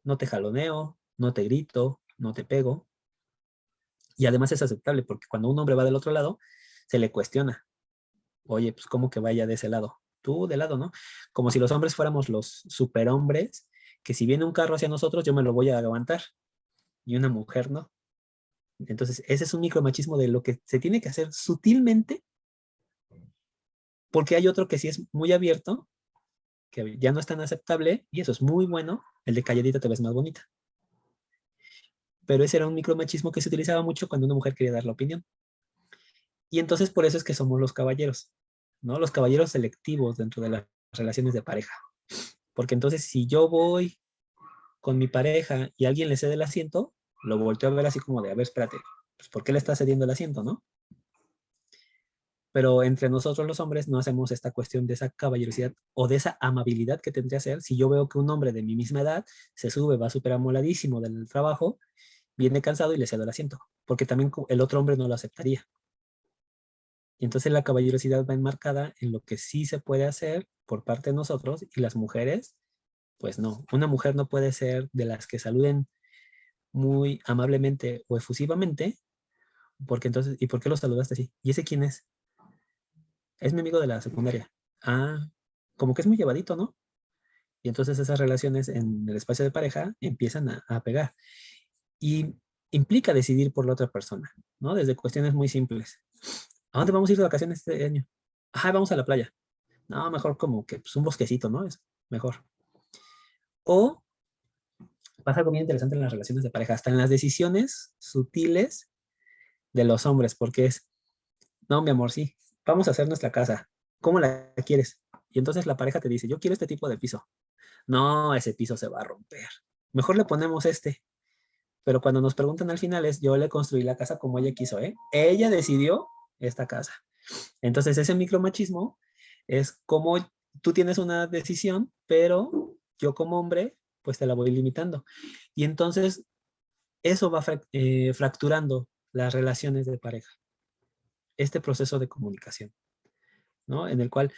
Speaker 2: No te jaloneo, no te grito, no te pego. Y además es aceptable porque cuando un hombre va del otro lado, se le cuestiona. Oye, pues ¿cómo que vaya de ese lado? Tú de lado, ¿no? Como si los hombres fuéramos los superhombres, que si viene un carro hacia nosotros, yo me lo voy a aguantar. Y una mujer, ¿no? Entonces, ese es un micromachismo de lo que se tiene que hacer sutilmente, porque hay otro que sí es muy abierto, que ya no es tan aceptable, y eso es muy bueno, el de calladita te ves más bonita. Pero ese era un micromachismo que se utilizaba mucho cuando una mujer quería dar la opinión. Y entonces por eso es que somos los caballeros, ¿no? Los caballeros selectivos dentro de las relaciones de pareja. Porque entonces si yo voy con mi pareja y alguien le cede el asiento, lo volteo a ver así como de, a ver, espérate, pues ¿por qué le está cediendo el asiento, no? Pero entre nosotros los hombres no hacemos esta cuestión de esa caballerosidad o de esa amabilidad que tendría que ser si yo veo que un hombre de mi misma edad se sube, va súper amoladísimo del trabajo, viene cansado y le cedo el asiento, porque también el otro hombre no lo aceptaría. Y entonces la caballerosidad va enmarcada en lo que sí se puede hacer por parte de nosotros y las mujeres, pues no. Una mujer no puede ser de las que saluden muy amablemente o efusivamente, porque entonces, ¿y por qué lo saludaste así? ¿Y ese quién es? Es mi amigo de la secundaria. Ah, como que es muy llevadito, ¿no? Y entonces esas relaciones en el espacio de pareja empiezan a pegar. Y implica decidir por la otra persona, ¿no? Desde cuestiones muy simples. ¿A dónde vamos a ir de vacaciones este año? Ajá, vamos a la playa. No, mejor como que pues, un bosquecito, ¿no? Es mejor. O pasa algo bien interesante en las relaciones de pareja, hasta en las decisiones sutiles de los hombres, porque es, no, mi amor, sí, vamos a hacer nuestra casa. ¿Cómo la quieres? Y entonces la pareja te dice, yo quiero este tipo de piso. No, ese piso se va a romper. Mejor le ponemos este. Pero cuando nos preguntan al final es, yo le construí la casa como ella quiso, ¿eh? Ella decidió esta casa. Entonces ese micromachismo es como tú tienes una decisión, pero yo como hombre, pues te la voy limitando. Y entonces eso va fracturando las relaciones de pareja. Este proceso de comunicación, ¿no? En el cual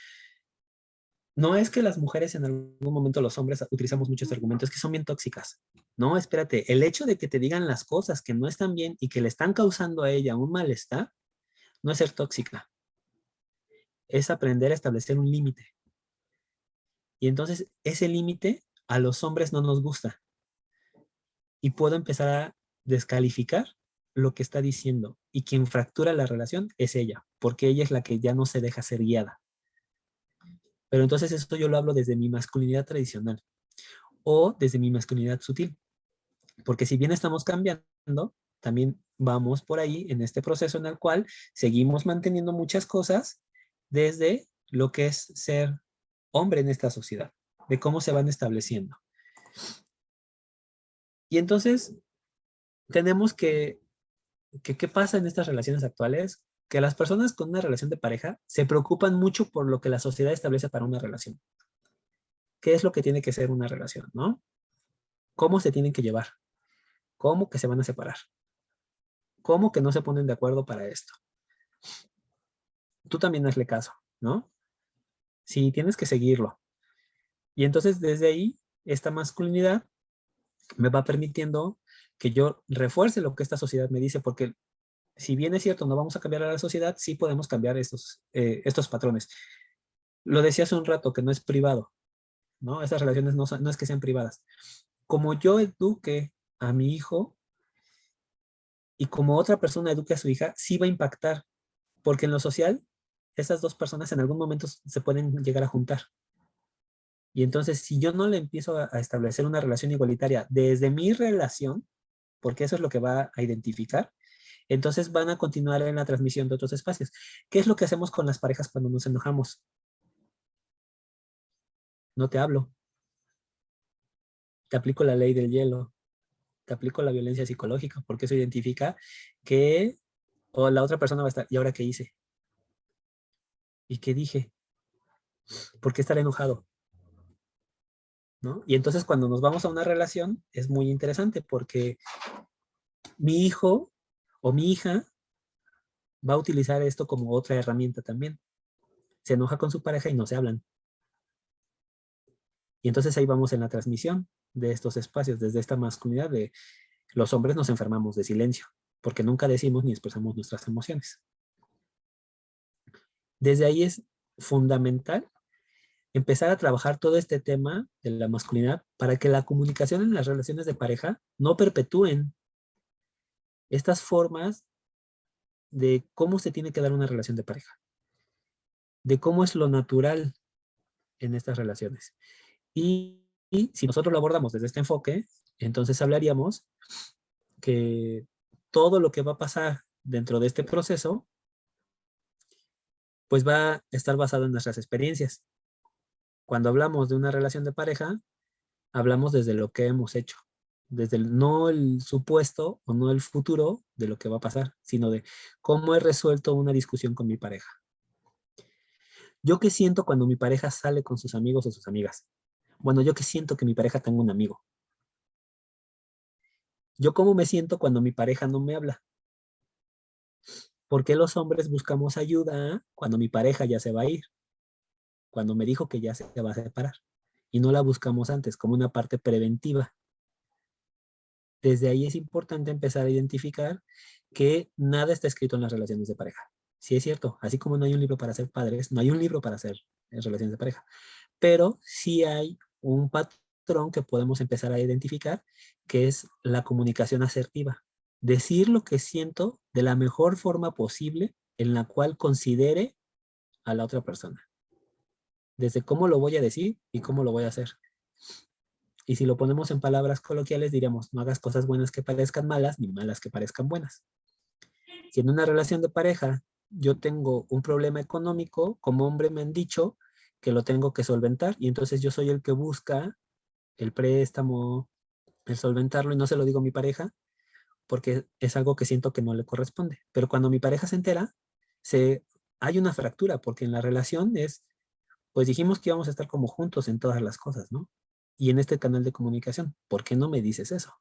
Speaker 2: No es que las mujeres en algún momento los hombres utilizamos muchos argumentos que son bien tóxicas. No, espérate, el hecho de que te digan las cosas que no están bien y que le están causando a ella un malestar, no es ser tóxica, es aprender a establecer un límite. Y entonces ese límite a los hombres no nos gusta. Y puedo empezar a descalificar lo que está diciendo. Y quien fractura la relación es ella, porque ella es la que ya no se deja ser guiada. Pero entonces esto yo lo hablo desde mi masculinidad tradicional o desde mi masculinidad sutil. Porque si bien estamos cambiando, también vamos por ahí en este proceso en el cual seguimos manteniendo muchas cosas desde lo que es ser hombre en esta sociedad, de cómo se van estableciendo. Y entonces tenemos ¿qué pasa en estas relaciones actuales? Que las personas con una relación de pareja se preocupan mucho por lo que la sociedad establece para una relación. ¿Qué es lo que tiene que ser una relación, no? ¿Cómo se tienen que llevar? ¿Cómo que se van a separar? ¿Cómo que no se ponen de acuerdo para esto? Tú también hazle caso, ¿no? Sí, tienes que seguirlo. Y entonces desde ahí, esta masculinidad me va permitiendo que yo refuerce lo que esta sociedad me dice, porque si bien es cierto, no vamos a cambiar a la sociedad, sí podemos cambiar estos patrones. Lo decía hace un rato, que no es privado, ¿no? Esas relaciones no es que sean privadas. Como yo eduque a mi hijo y como otra persona eduque a su hija, sí va a impactar, porque en lo social, esas dos personas en algún momento se pueden llegar a juntar. Y entonces, si yo no le empiezo a establecer una relación igualitaria desde mi relación, porque eso es lo que va a identificar, entonces van a continuar en la transmisión de otros espacios. ¿Qué es lo que hacemos con las parejas cuando nos enojamos? No te hablo. Te aplico la ley del hielo. Te aplico la violencia psicológica, porque eso identifica que o la otra persona va a estar, ¿y ahora qué hice? ¿Y qué dije? ¿Por qué estar enojado? ¿No? Y entonces cuando nos vamos a una relación es muy interesante porque mi hijo o mi hija va a utilizar esto como otra herramienta también. Se enoja con su pareja y no se hablan. Y entonces ahí vamos en la transmisión de estos espacios, desde esta masculinidad de los hombres nos enfermamos de silencio, porque nunca decimos ni expresamos nuestras emociones. Desde ahí es fundamental empezar a trabajar todo este tema de la masculinidad para que la comunicación en las relaciones de pareja no perpetúen estas formas de cómo se tiene que dar una relación de pareja, de cómo es lo natural en estas relaciones. Y si nosotros lo abordamos desde este enfoque, entonces hablaríamos que todo lo que va a pasar dentro de este proceso, pues va a estar basado en nuestras experiencias. Cuando hablamos de una relación de pareja, hablamos desde lo que hemos hecho, desde no el supuesto o no el futuro de lo que va a pasar, sino de cómo he resuelto una discusión con mi pareja. ¿Yo qué siento cuando mi pareja sale con sus amigos o sus amigas? Bueno, yo qué siento que mi pareja tenga un amigo. ¿Yo cómo me siento cuando mi pareja no me habla? ¿Por qué los hombres buscamos ayuda cuando mi pareja ya se va a ir? Cuando me dijo que ya se va a separar. Y no la buscamos antes, como una parte preventiva. Desde ahí es importante empezar a identificar que nada está escrito en las relaciones de pareja. Sí es cierto, así como no hay un libro para ser padres, no hay un libro para hacer relaciones de pareja, pero sí hay un patrón que podemos empezar a identificar, que es la comunicación asertiva. Decir lo que siento de la mejor forma posible en la cual considere a la otra persona. Desde cómo lo voy a decir y cómo lo voy a hacer. Y si lo ponemos en palabras coloquiales, diríamos, no hagas cosas buenas que parezcan malas, ni malas que parezcan buenas. Si en una relación de pareja yo tengo un problema económico, como hombre me han dicho que lo tengo que solventar, y entonces yo soy el que busca el préstamo, el solventarlo, y no se lo digo a mi pareja, porque es algo que siento que no le corresponde. Pero cuando mi pareja se entera, hay una fractura, porque en la relación pues dijimos que íbamos a estar como juntos en todas las cosas, ¿no? Y en este canal de comunicación, ¿por qué no me dices eso?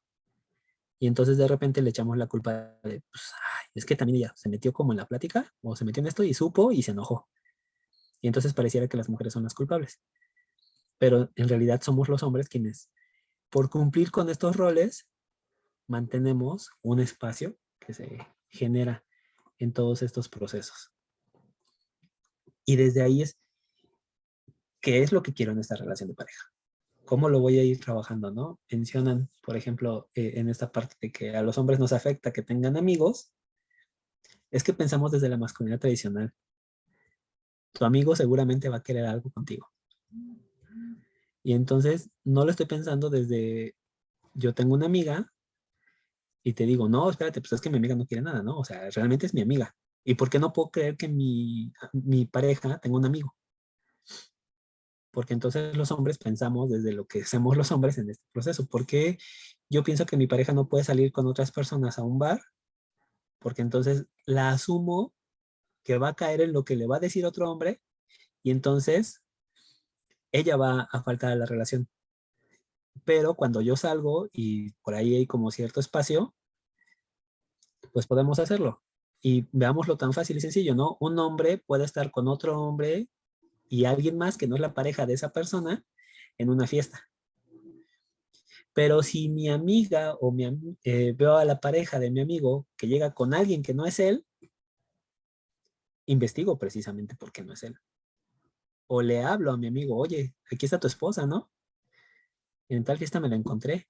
Speaker 2: Y entonces de repente le echamos la culpa de, pues, ay, es que también ella se metió como en la plática o se metió en esto y supo y se enojó. Y entonces pareciera que las mujeres son las culpables. Pero en realidad somos los hombres quienes, por cumplir con estos roles, mantenemos un espacio que se genera en todos estos procesos. Y desde ahí es, ¿qué es lo que quiero en esta relación de pareja? ¿Cómo lo voy a ir trabajando, no? Mencionan, por ejemplo, en esta parte de que a los hombres nos afecta que tengan amigos, es que pensamos desde la masculinidad tradicional. Tu amigo seguramente va a querer algo contigo. Y entonces no lo estoy pensando desde, yo tengo una amiga y te digo, no, espérate, pues es que mi amiga no quiere nada, ¿no? O sea, realmente es mi amiga. ¿Y por qué no puedo creer que mi pareja tenga un amigo? Porque entonces los hombres pensamos desde lo que hacemos los hombres en este proceso. ¿Por qué yo pienso que mi pareja no puede salir con otras personas a un bar? Porque entonces la asumo que va a caer en lo que le va a decir otro hombre y entonces ella va a faltar a la relación. Pero cuando yo salgo y por ahí hay como cierto espacio, pues podemos hacerlo. Y veámoslo tan fácil y sencillo, ¿no? Un hombre puede estar con otro hombre y alguien más que no es la pareja de esa persona en una fiesta. Pero si mi amiga o veo a la pareja de mi amigo que llega con alguien que no es él, investigo precisamente por qué no es él. O le hablo a mi amigo, oye, aquí está tu esposa, ¿no? En tal fiesta me la encontré.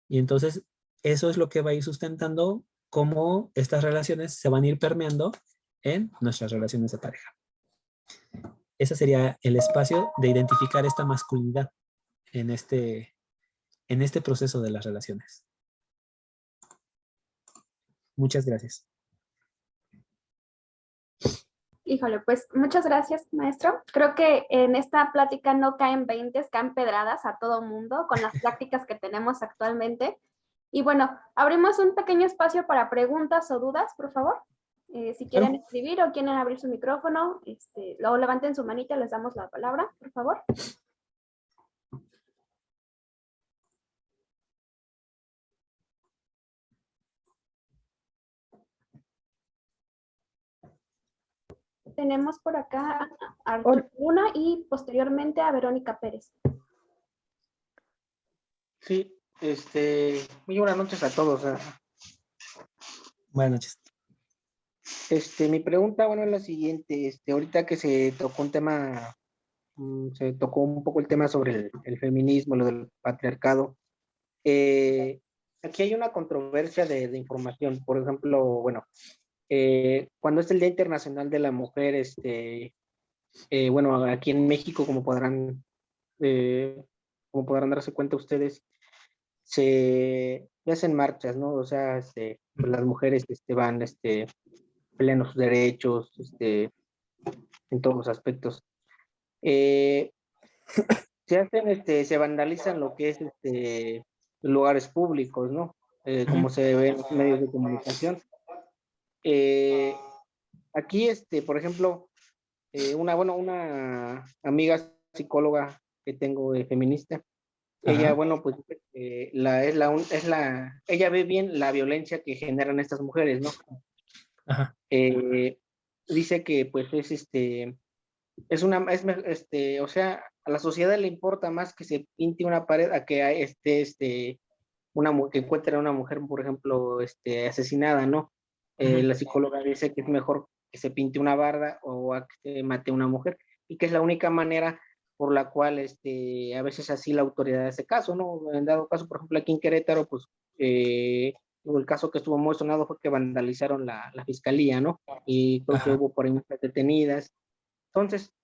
Speaker 2: Y entonces eso es lo que va a ir sustentando cómo estas relaciones se van a ir permeando en nuestras relaciones de pareja. Ese sería el espacio de identificar esta masculinidad en este proceso de las relaciones. Muchas gracias.
Speaker 1: Híjole, pues muchas gracias, maestro. Creo que en esta plática no caen veintes, caen pedradas a todo mundo con las prácticas que tenemos actualmente. Y bueno, abrimos un pequeño espacio para preguntas o dudas, por favor. Si quieren
Speaker 2: Claro.
Speaker 1: escribir o quieren abrir su micrófono, luego levanten su manita, les damos la palabra, por favor. Tenemos por acá a Arturo Luna y posteriormente a Verónica Pérez.
Speaker 3: Sí, muy buenas noches a todos.
Speaker 2: Buenas noches.
Speaker 3: Mi pregunta, bueno, es la siguiente. Ahorita que se tocó un tema, se tocó un poco el tema sobre el feminismo, lo del patriarcado. Aquí hay una controversia de información. Por ejemplo, bueno, cuando es el Día Internacional de la Mujer, bueno, aquí en México, como podrán darse cuenta ustedes, se hacen marchas, ¿no? O sea, pues las mujeres van, pelean sus derechos, en todos los aspectos. Se vandalizan lo que es, lugares públicos, ¿no? Como se ve en los medios de comunicación. Aquí, por ejemplo, una amiga psicóloga que tengo, feminista, ella,
Speaker 2: Ajá.
Speaker 3: bueno, pues ella ve bien la violencia que generan estas mujeres, ¿no?
Speaker 2: Ajá.
Speaker 3: Dice que pues o sea, a la sociedad le importa más que se pinte una pared a que que encuentren a una mujer, por ejemplo, asesinada, ¿no? La psicóloga dice que es mejor que se pinte una barda o a que se mate una mujer, y que es la única manera por la cual a veces así la autoridad hace caso, ¿no? En dado caso, por ejemplo, aquí en Querétaro, pues el caso que estuvo muy sonado fue que vandalizaron la fiscalía, ¿no? Y creo que
Speaker 2: Ajá.
Speaker 3: hubo por ahí muchas detenidas. Entonces,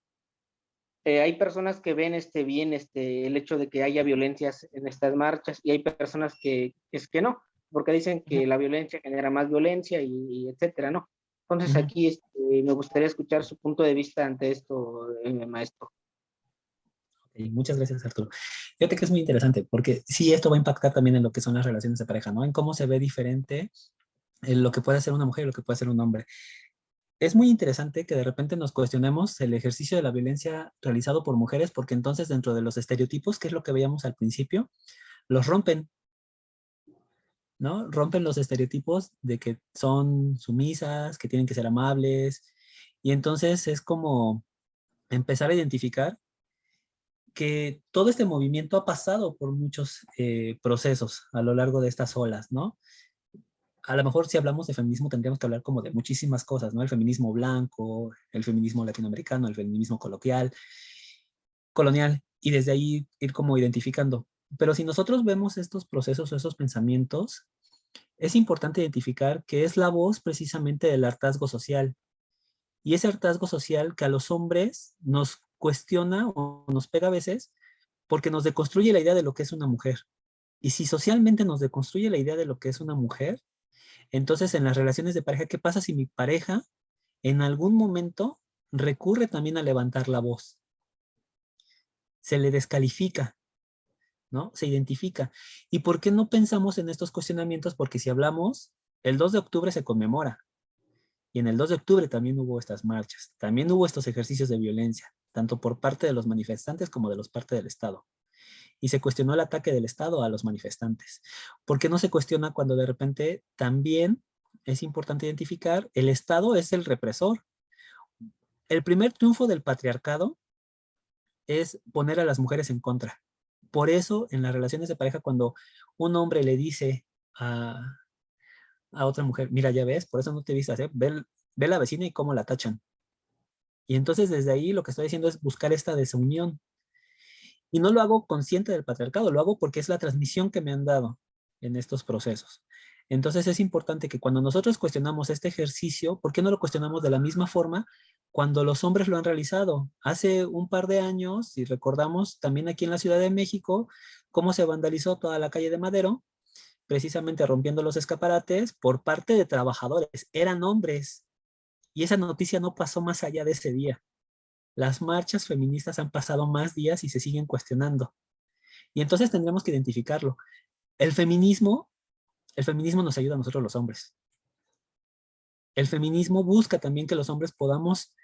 Speaker 3: hay personas que ven bien el hecho de que haya violencias en estas marchas, y hay personas que es que no, porque dicen que la violencia genera más violencia y etcétera, ¿no? Entonces aquí me gustaría escuchar su punto de vista ante esto, maestro.
Speaker 2: Okay, muchas gracias, Arturo. Fíjate que es muy interesante, porque sí, esto va a impactar también en lo que son las relaciones de pareja, ¿no? En cómo se ve diferente en lo que puede ser una mujer y lo que puede ser un hombre. Es muy interesante que de repente nos cuestionemos el ejercicio de la violencia realizado por mujeres, porque entonces dentro de los estereotipos, que es lo que veíamos al principio, los rompen, ¿no? Rompen los estereotipos de que son sumisas, que tienen que ser amables, Y entonces es como empezar a identificar que todo este movimiento ha pasado por muchos procesos a lo largo de estas olas, ¿no? A lo mejor si hablamos de feminismo tendríamos que hablar como de muchísimas cosas, ¿no? El feminismo blanco, el feminismo latinoamericano, el feminismo colonial, y desde ahí ir como identificando. Pero si nosotros vemos estos procesos o esos pensamientos, es importante identificar que es la voz precisamente del hartazgo social. Y ese hartazgo social que a los hombres nos cuestiona o nos pega a veces porque nos deconstruye la idea de lo que es una mujer. Y si socialmente nos deconstruye la idea de lo que es una mujer, entonces en las relaciones de pareja, ¿qué pasa si mi pareja en algún momento recurre también a levantar la voz? Se le descalifica, ¿no? Se identifica. ¿Y por qué no pensamos en estos cuestionamientos? Porque si hablamos, el 2 de octubre se conmemora. Y en el 2 de octubre también hubo estas marchas, también hubo estos ejercicios de violencia, tanto por parte de los manifestantes como de los parte del Estado. Y se cuestionó el ataque del Estado a los manifestantes. ¿Por qué no se cuestiona cuando de repente también es importante identificar el Estado es el represor? El primer triunfo del patriarcado es poner a las mujeres en contra. Por eso, en las relaciones de pareja, cuando un hombre le dice a otra mujer, mira, ya ves, por eso no te vistas, ¿eh? Ve la vecina y cómo la tachan. Y entonces desde ahí lo que estoy haciendo es buscar esta desunión. Y no lo hago consciente del patriarcado, lo hago porque es la transmisión que me han dado en estos procesos. Entonces es importante que cuando nosotros cuestionamos este ejercicio, ¿por qué no lo cuestionamos de la misma forma cuando los hombres lo han realizado? Hace un par de años, si recordamos, también aquí en la Ciudad de México, cómo se vandalizó toda la calle de Madero, precisamente rompiendo los escaparates por parte de trabajadores. Eran hombres. Y esa noticia no pasó más allá de ese día. Las marchas feministas han pasado más días y se siguen cuestionando. Y entonces tendremos que identificarlo. El feminismo, el feminismo nos ayuda a nosotros los hombres. El feminismo busca también que los hombres podamos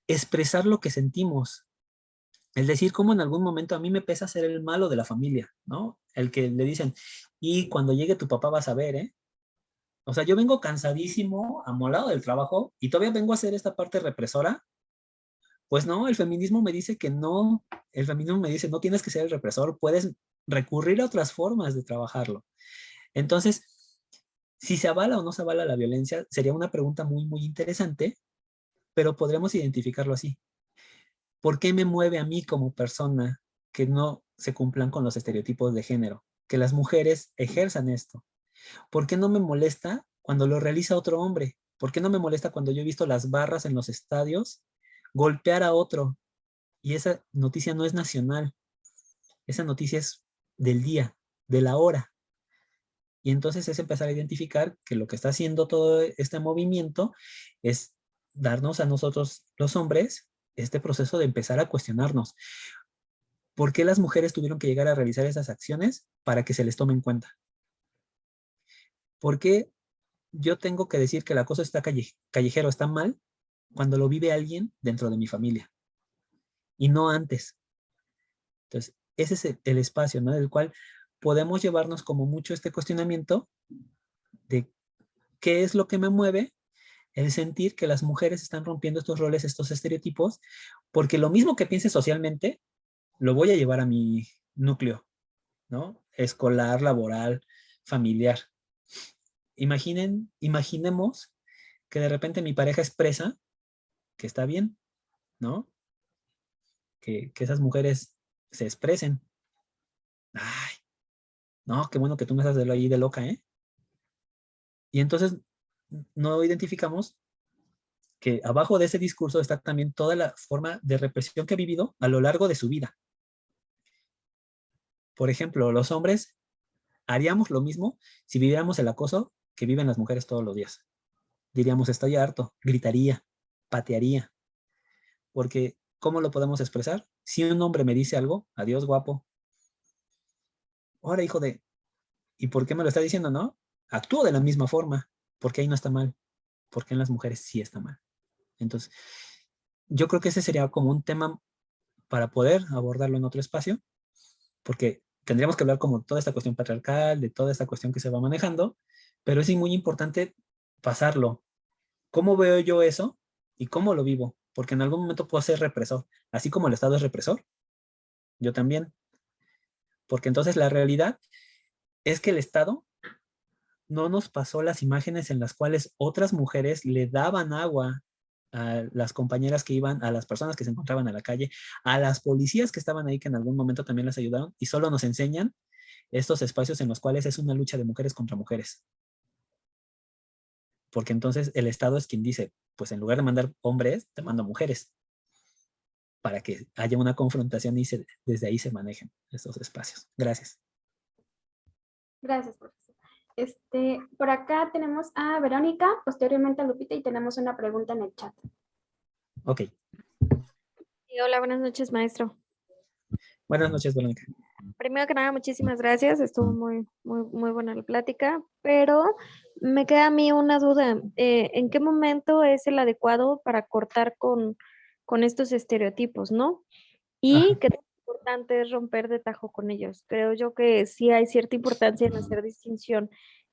Speaker 2: expresar lo que sentimos. Es decir, como en algún momento a mí me pesa ser el malo de la familia, ¿no? El que le dicen, y cuando llegue tu papá vas a ver, ¿eh? O sea, yo vengo cansadísimo, amolado del trabajo, y todavía vengo a hacer esta parte represora. Pues no, el feminismo me dice que no. El feminismo me dice, no tienes que ser el represor, puedes recurrir a otras formas de trabajarlo. Entonces, si se avala o no se avala la violencia, sería una pregunta muy, muy interesante, pero podremos identificarlo así. ¿Por qué me mueve a mí como persona que no se cumplan con los estereotipos de género? Que las mujeres ejerzan esto. ¿Por qué no me molesta cuando lo realiza otro hombre? ¿Por qué no me molesta cuando yo he visto las barras en los estadios golpear a otro? Y esa noticia no es nacional. Esa noticia es del día, de la hora. Y entonces es empezar a identificar que lo que está haciendo todo este movimiento es darnos a nosotros, los hombres, este proceso de empezar a cuestionarnos. ¿Por qué las mujeres tuvieron que llegar a realizar esas acciones para que se les tome en cuenta? ¿Por qué yo tengo que decir que el acoso está callejero está mal cuando lo vive alguien dentro de mi familia y no antes? Entonces, ese es el espacio, ¿no? Del cual podemos llevarnos como mucho este cuestionamiento de qué es lo que me mueve el sentir que las mujeres están rompiendo estos roles, estos estereotipos, porque lo mismo que piense socialmente, lo voy a llevar a mi núcleo, ¿no? Escolar, laboral, familiar. Imaginemos que de repente mi pareja expresa que está bien, ¿no? Que esas mujeres se expresen. Ay, no, qué bueno que tú me estás de ahí de loca, ¿eh? Y entonces no identificamos que abajo de ese discurso está también toda la forma de represión que ha vivido a lo largo de su vida. Por ejemplo, los hombres haríamos lo mismo si viviéramos el acoso que viven las mujeres todos los días. Diríamos, estoy harto, gritaría, patearía, porque ¿cómo lo podemos expresar? Si un hombre me dice algo, adiós guapo. Ahora, hijo de, ¿y por qué me lo está diciendo, no? Actúo de la misma forma, porque ahí no está mal, porque en las mujeres sí está mal. Entonces, yo creo que ese sería como un tema para poder abordarlo en otro espacio, porque tendríamos que hablar como toda esta cuestión patriarcal, de toda esta cuestión que se va manejando, pero es muy importante pasarlo. ¿Cómo veo yo eso? ¿Y cómo lo vivo? Porque en algún momento puedo ser represor. Así como el Estado es represor, yo también. Porque entonces la realidad es que el Estado no nos pasó las imágenes en las cuales otras mujeres le daban agua a las compañeras que iban, a las personas que se encontraban en la calle, a las policías que estaban ahí, que en algún momento también las ayudaron, y solo nos enseñan estos espacios en los cuales es una lucha de mujeres contra mujeres. Porque entonces el Estado es quien dice, pues en lugar de mandar hombres, te mando mujeres, para que haya una confrontación y desde ahí se manejen estos espacios. Gracias.
Speaker 1: Gracias, profesor. Por acá tenemos a Verónica, posteriormente a Lupita, y tenemos una pregunta en el chat.
Speaker 2: Ok.
Speaker 4: Sí, hola, buenas noches, maestro.
Speaker 2: Buenas noches, Verónica.
Speaker 4: Primero que nada, muchísimas gracias. Estuvo muy buena la plática, pero me queda a mí una duda. ¿En qué momento es el adecuado para cortar con estos estereotipos, no? Y
Speaker 2: Ajá.
Speaker 4: qué tan importante es romper de tajo con ellos. Creo yo que sí hay cierta importancia en hacer distinción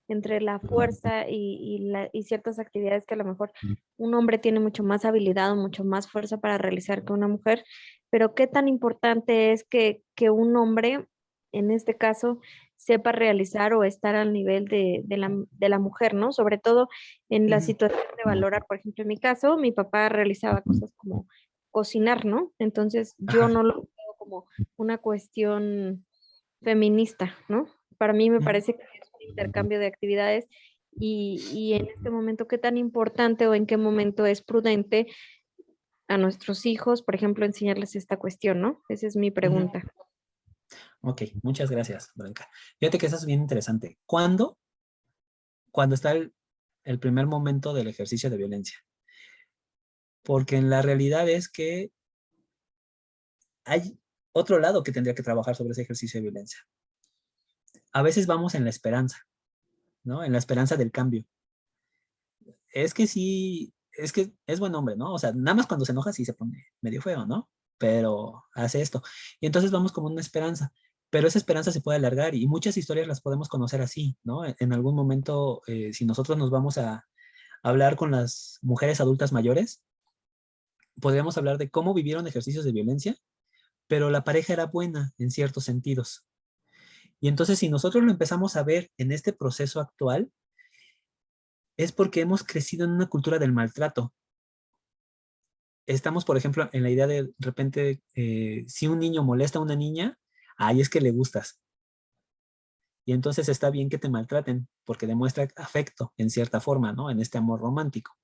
Speaker 4: entre la fuerza y ciertas actividades que a lo mejor un hombre tiene mucho más habilidad o mucho más fuerza para realizar que una mujer, pero qué tan importante es que un hombre, en este caso, sepa realizar o estar al nivel de la mujer, ¿no? Sobre todo en la situación de valorar, por ejemplo, en mi caso, mi papá realizaba cosas como cocinar, ¿no? Entonces yo
Speaker 2: Ajá.
Speaker 4: no lo veo como una cuestión feminista, ¿no? Para mí me parece que es un intercambio de actividades y en este momento, ¿qué tan importante o en qué momento es prudente a nuestros hijos, por ejemplo, enseñarles esta cuestión, ¿no? Esa es mi pregunta.
Speaker 2: Ok, muchas gracias, Blanca. Fíjate que eso es bien interesante. ¿Cuándo? Cuando está el primer momento del ejercicio de violencia. Porque en la realidad es que hay otro lado que tendría que trabajar sobre ese ejercicio de violencia. A veces vamos en la esperanza, ¿no? En la esperanza del cambio. Es que sí, es que es buen hombre, ¿no? O sea, nada más cuando se enoja sí se pone medio feo, ¿no? Pero hace esto. Y entonces vamos como una esperanza. Pero esa esperanza se puede alargar y muchas historias las podemos conocer así, ¿no? En algún momento, si nosotros nos vamos a hablar con las mujeres adultas mayores, podríamos hablar de cómo vivieron ejercicios de violencia, pero la pareja era buena en ciertos sentidos. Y entonces si nosotros lo empezamos a ver en este proceso actual, es porque hemos crecido en una cultura del maltrato. Estamos, por ejemplo, en la idea de repente, si un niño molesta a una niña, ahí es que le gustas. Y entonces está bien que te maltraten, porque demuestra afecto en cierta forma, ¿no? En este amor romántico.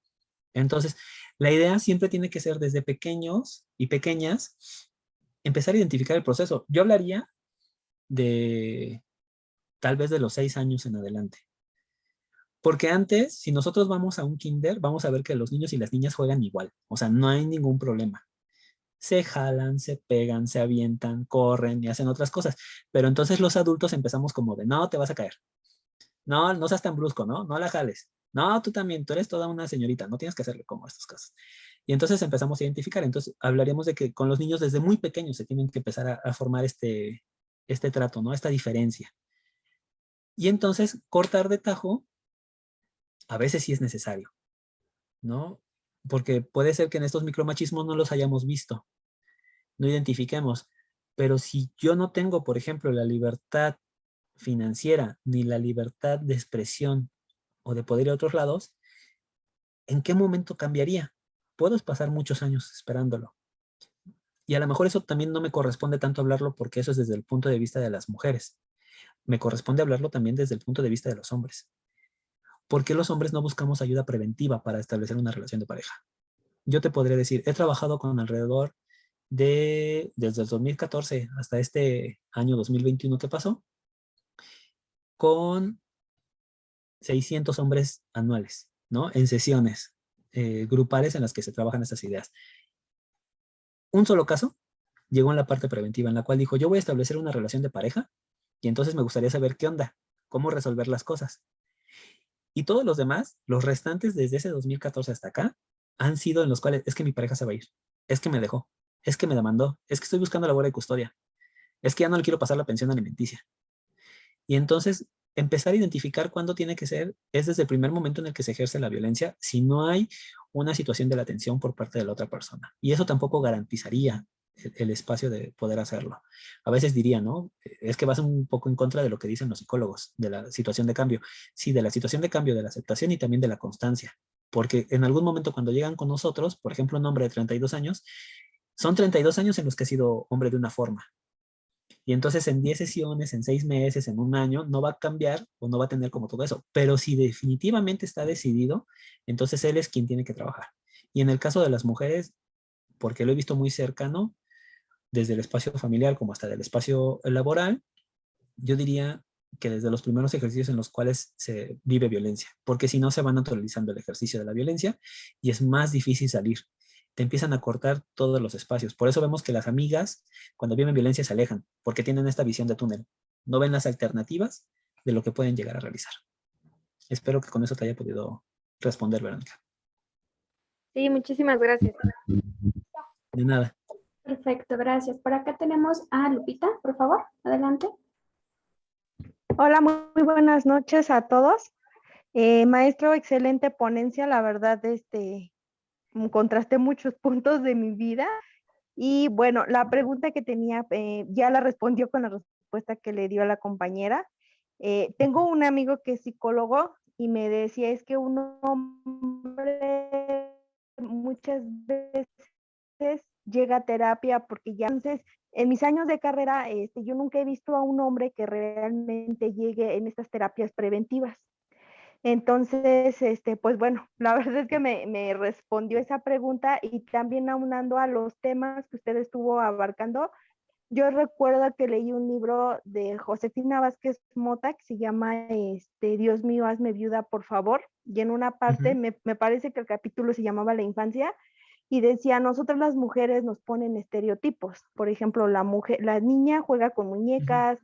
Speaker 2: Entonces, la idea siempre tiene que ser desde pequeños y pequeñas, empezar a identificar el proceso. Yo hablaría de tal vez de los 6 años en adelante. Porque antes, si nosotros vamos a un kinder, vamos a ver que los niños y las niñas juegan igual. O sea, no hay ningún problema. Se jalan, se pegan, se avientan, corren y hacen otras cosas. Pero entonces los adultos empezamos como de, no, te vas a caer. No, no seas tan brusco, ¿no? No la jales. No, tú también, tú eres toda una señorita, no tienes que hacerle como estos casos. Y entonces empezamos a identificar. Entonces hablaríamos de que con los niños desde muy pequeños se tienen que empezar a formar este trato, ¿no? Esta diferencia. Y entonces cortar de tajo a veces sí es necesario, ¿no? Porque puede ser que en estos micromachismos no los hayamos visto, no identifiquemos. Pero si yo no tengo, por ejemplo, la libertad financiera ni la libertad de expresión o de poder ir a otros lados, ¿en qué momento cambiaría? Puedo pasar muchos años esperándolo. Y a lo mejor eso también no me corresponde tanto hablarlo porque eso es desde el punto de vista de las mujeres. Me corresponde hablarlo también desde el punto de vista de los hombres. ¿Por qué los hombres no buscamos ayuda preventiva para establecer una relación de pareja? Yo te podría decir, he trabajado con alrededor desde el 2014 hasta este año 2021 que pasó, con 600 hombres anuales, ¿no? En sesiones grupales en las que se trabajan estas ideas. Un solo caso llegó en la parte preventiva, en la cual dijo, yo voy a establecer una relación de pareja y entonces me gustaría saber qué onda, cómo resolver las cosas. Y todos los demás, los restantes desde ese 2014 hasta acá, han sido en los cuales es que mi pareja se va a ir, es que me dejó, es que me demandó, es que estoy buscando la guardia de custodia, es que ya no le quiero pasar la pensión alimenticia. Y entonces empezar a identificar cuándo tiene que ser es desde el primer momento en el que se ejerce la violencia, si no hay una situación de la atención por parte de la otra persona. Y eso tampoco garantizaría el espacio de poder hacerlo. A veces diría, ¿no? Es que vas un poco en contra de lo que dicen los psicólogos, de la situación de cambio. Sí, de la situación de cambio, de la aceptación y también de la constancia. Porque en algún momento cuando llegan con nosotros, por ejemplo, un hombre de 32 años, son 32 años en los que ha sido hombre de una forma. Y entonces en 10 sesiones, en 6 meses, en un año, no va a cambiar o no va a tener como todo eso. Pero si definitivamente está decidido, entonces él es quien tiene que trabajar. Y en el caso de las mujeres, porque lo he visto muy cercano, desde el espacio familiar como hasta el espacio laboral, yo diría que desde los primeros ejercicios en los cuales se vive violencia, porque si no se va naturalizando el ejercicio de la violencia y es más difícil salir. Te empiezan a cortar todos los espacios. Por eso vemos que las amigas, cuando viven violencia, se alejan, porque tienen esta visión de túnel. No ven las alternativas de lo que pueden llegar a realizar. Espero que con eso te haya podido responder, Verónica.
Speaker 4: Sí, muchísimas gracias.
Speaker 2: De nada.
Speaker 1: Perfecto, gracias. Por acá tenemos a Lupita, por favor, adelante.
Speaker 5: Hola, muy buenas noches a todos. Maestro, excelente ponencia, la verdad, contrasté muchos puntos de mi vida y bueno, la pregunta que tenía ya la respondió con la respuesta que le dio a la compañera. Tengo un amigo que es psicólogo y me decía, es que un hombre muchas veces llega a terapia porque ya entonces en mis años de carrera, yo nunca he visto a un hombre que realmente llegue en estas terapias preventivas. Entonces, pues bueno, la verdad es que me respondió esa pregunta y también aunando a los temas que usted estuvo abarcando, yo recuerdo que leí un libro de Josefina Vázquez Mota que se llama Dios mío, hazme viuda, por favor. Y en una parte, me parece que el capítulo se llamaba La infancia, y decía, nosotras las mujeres nos ponen estereotipos. Por ejemplo, la niña juega con muñecas,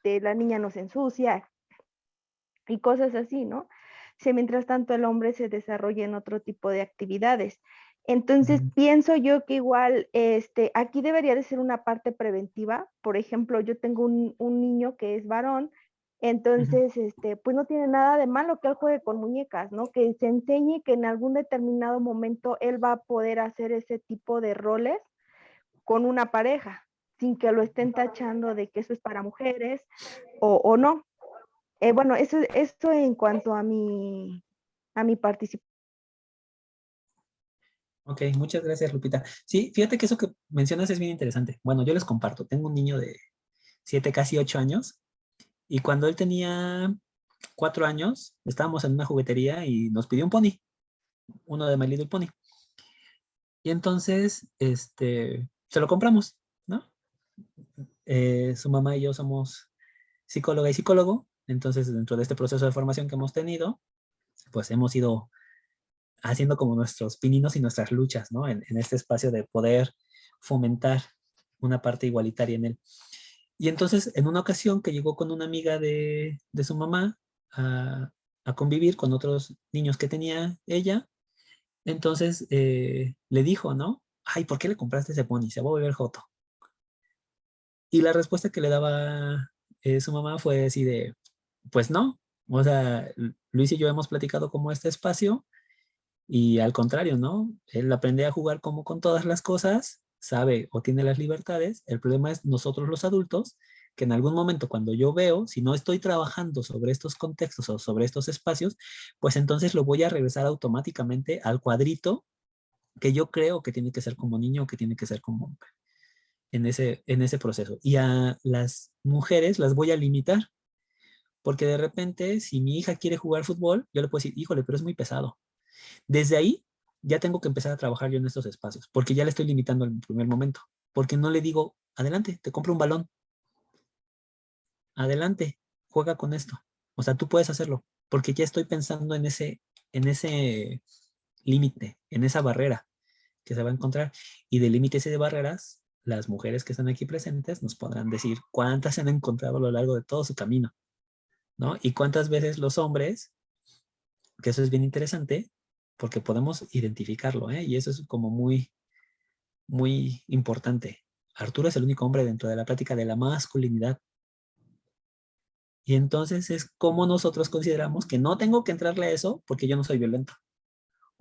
Speaker 5: la niña nos ensucia y cosas así, ¿no? Si mientras tanto el hombre se desarrolla en otro tipo de actividades. Entonces, pienso yo que igual aquí debería de ser una parte preventiva. Por ejemplo, yo tengo un niño que es varón, entonces, pues no tiene nada de malo que él juegue con muñecas, ¿no? Que se enseñe que en algún determinado momento él va a poder hacer ese tipo de roles con una pareja, sin que lo estén tachando de que eso es para mujeres o no. Bueno, eso en cuanto a mi participación.
Speaker 2: Ok, muchas gracias, Lupita. Sí, fíjate que eso que mencionas es bien interesante. Bueno, yo les comparto. Tengo un niño de 7, casi 8 años, y cuando él tenía 4 años, estábamos en una juguetería y nos pidió un pony, uno de My Little Pony. Y entonces, se lo compramos, ¿no? Su mamá y yo somos psicóloga y psicólogo, entonces dentro de este proceso de formación que hemos tenido, pues hemos ido haciendo como nuestros pininos y nuestras luchas, ¿no? En este espacio de poder fomentar una parte igualitaria en él. Y entonces, en una ocasión que llegó con una amiga de su mamá a convivir con otros niños que tenía ella, entonces le dijo, ¿no? Ay, ¿por qué le compraste ese pony? Se va a volver joto. Y la respuesta que le daba su mamá fue así de, pues no. O sea, Luis y yo hemos platicado como este espacio y al contrario, ¿no? Él aprende a jugar como con todas las cosas, sabe o tiene las libertades. El problema es nosotros los adultos, que en algún momento cuando yo veo, si no estoy trabajando sobre estos contextos o sobre estos espacios, pues entonces lo voy a regresar automáticamente al cuadrito que yo creo que tiene que ser como niño o que tiene que ser como hombre en ese proceso. Y a las mujeres las voy a limitar, porque de repente si mi hija quiere jugar fútbol, yo le puedo decir, híjole, pero es muy pesado. Desde ahí ya tengo que empezar a trabajar yo en estos espacios, porque ya le estoy limitando en el primer momento, porque no le digo, adelante, te compro un balón, adelante, juega con esto. O sea, tú puedes hacerlo, porque ya estoy pensando en ese límite, en esa barrera que se va a encontrar. Y de límites y de barreras, las mujeres que están aquí presentes nos podrán decir cuántas se han encontrado a lo largo de todo su camino, ¿no? Y cuántas veces los hombres, que eso es bien interesante, porque podemos identificarlo, ¿eh? Y eso es como muy, muy importante. Arturo es el único hombre dentro de la práctica de la masculinidad. Y entonces es como nosotros consideramos que no tengo que entrarle a eso porque yo no soy violento.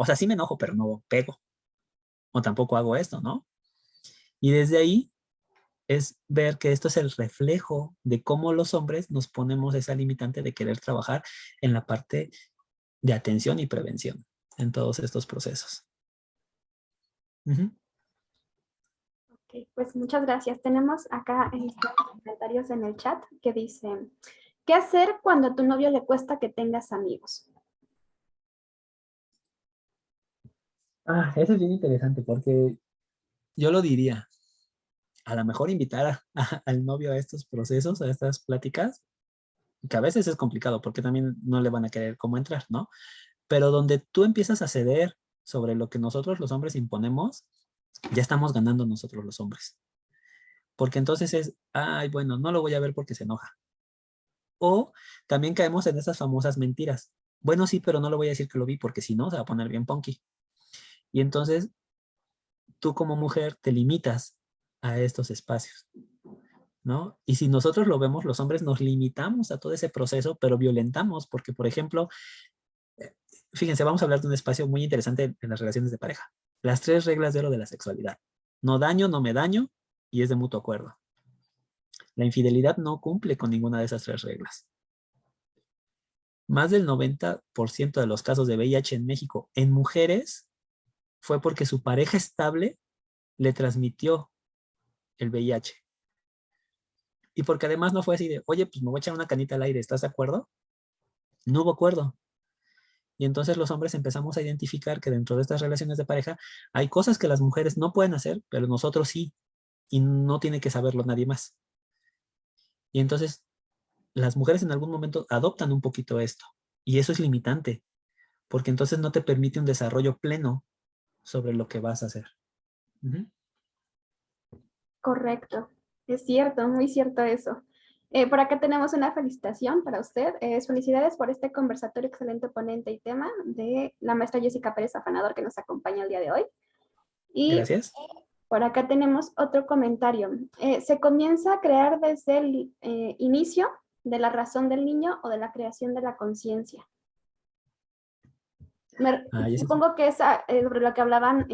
Speaker 2: O sea, sí me enojo, pero no pego. O tampoco hago esto, ¿no? Y desde ahí es ver que esto es el reflejo de cómo los hombres nos ponemos esa limitante de querer trabajar en la parte de atención y prevención en todos estos procesos. Uh-huh.
Speaker 1: Ok, pues muchas gracias. Tenemos acá comentarios en el chat que dicen, ¿qué hacer cuando a tu novio le cuesta que tengas amigos?
Speaker 2: Eso es bien interesante porque yo lo diría, a lo mejor invitar al novio a estos procesos, a estas pláticas, que a veces es complicado porque también no le van a querer cómo entrar, ¿no? Pero donde tú empiezas a ceder sobre lo que nosotros los hombres imponemos, ya estamos ganando nosotros los hombres. Porque entonces es, ay, bueno, no lo voy a ver porque se enoja. O también caemos en esas famosas mentiras. Bueno, sí, pero no le voy a decir que lo vi porque si no, se va a poner bien punky. Y entonces tú como mujer te limitas a estos espacios, ¿no? Y si nosotros lo vemos, los hombres nos limitamos a todo ese proceso, pero violentamos, porque, por ejemplo, fíjense, vamos a hablar de un espacio muy interesante en las relaciones de pareja. Las 3 reglas de oro de la sexualidad. No daño, no me daño, y es de mutuo acuerdo. La infidelidad no cumple con ninguna de esas 3 reglas. Más del 90% de los casos de VIH en México en mujeres fue porque su pareja estable le transmitió el VIH. Y porque además no fue así de, oye, pues me voy a echar una canita al aire, ¿estás de acuerdo? No hubo acuerdo. Y entonces los hombres empezamos a identificar que dentro de estas relaciones de pareja hay cosas que las mujeres no pueden hacer, pero nosotros sí, y no tiene que saberlo nadie más. Y entonces las mujeres en algún momento adoptan un poquito esto, y eso es limitante, porque entonces no te permite un desarrollo pleno sobre lo que vas a hacer. Uh-huh.
Speaker 1: Correcto, es cierto, muy cierto eso. Por acá tenemos una felicitación para usted. Felicidades por este conversatorio excelente ponente y tema de la maestra Jessica Pérez Afanador que nos acompaña el día de hoy. Y
Speaker 2: Gracias.
Speaker 1: por acá tenemos otro comentario. Se comienza a crear desde el inicio de la razón del niño o de la creación de la conciencia. Supongo que es sobre lo que hablaban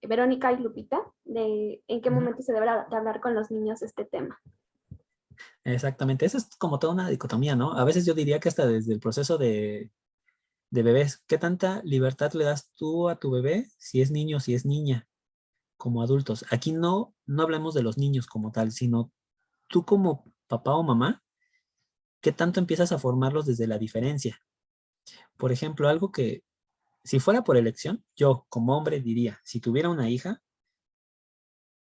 Speaker 1: Verónica y Lupita, de en qué momento se debe de hablar con los niños este tema.
Speaker 2: Exactamente, eso es como toda una dicotomía, ¿no? A veces yo diría que hasta desde el proceso de bebés, ¿qué tanta libertad le das tú a tu bebé si es niño o si es niña, como adultos? Aquí no hablamos de los niños como tal, sino tú como papá o mamá, ¿qué tanto empiezas a formarlos desde la diferencia? Por ejemplo, algo que si fuera por elección, yo como hombre diría, si tuviera una hija,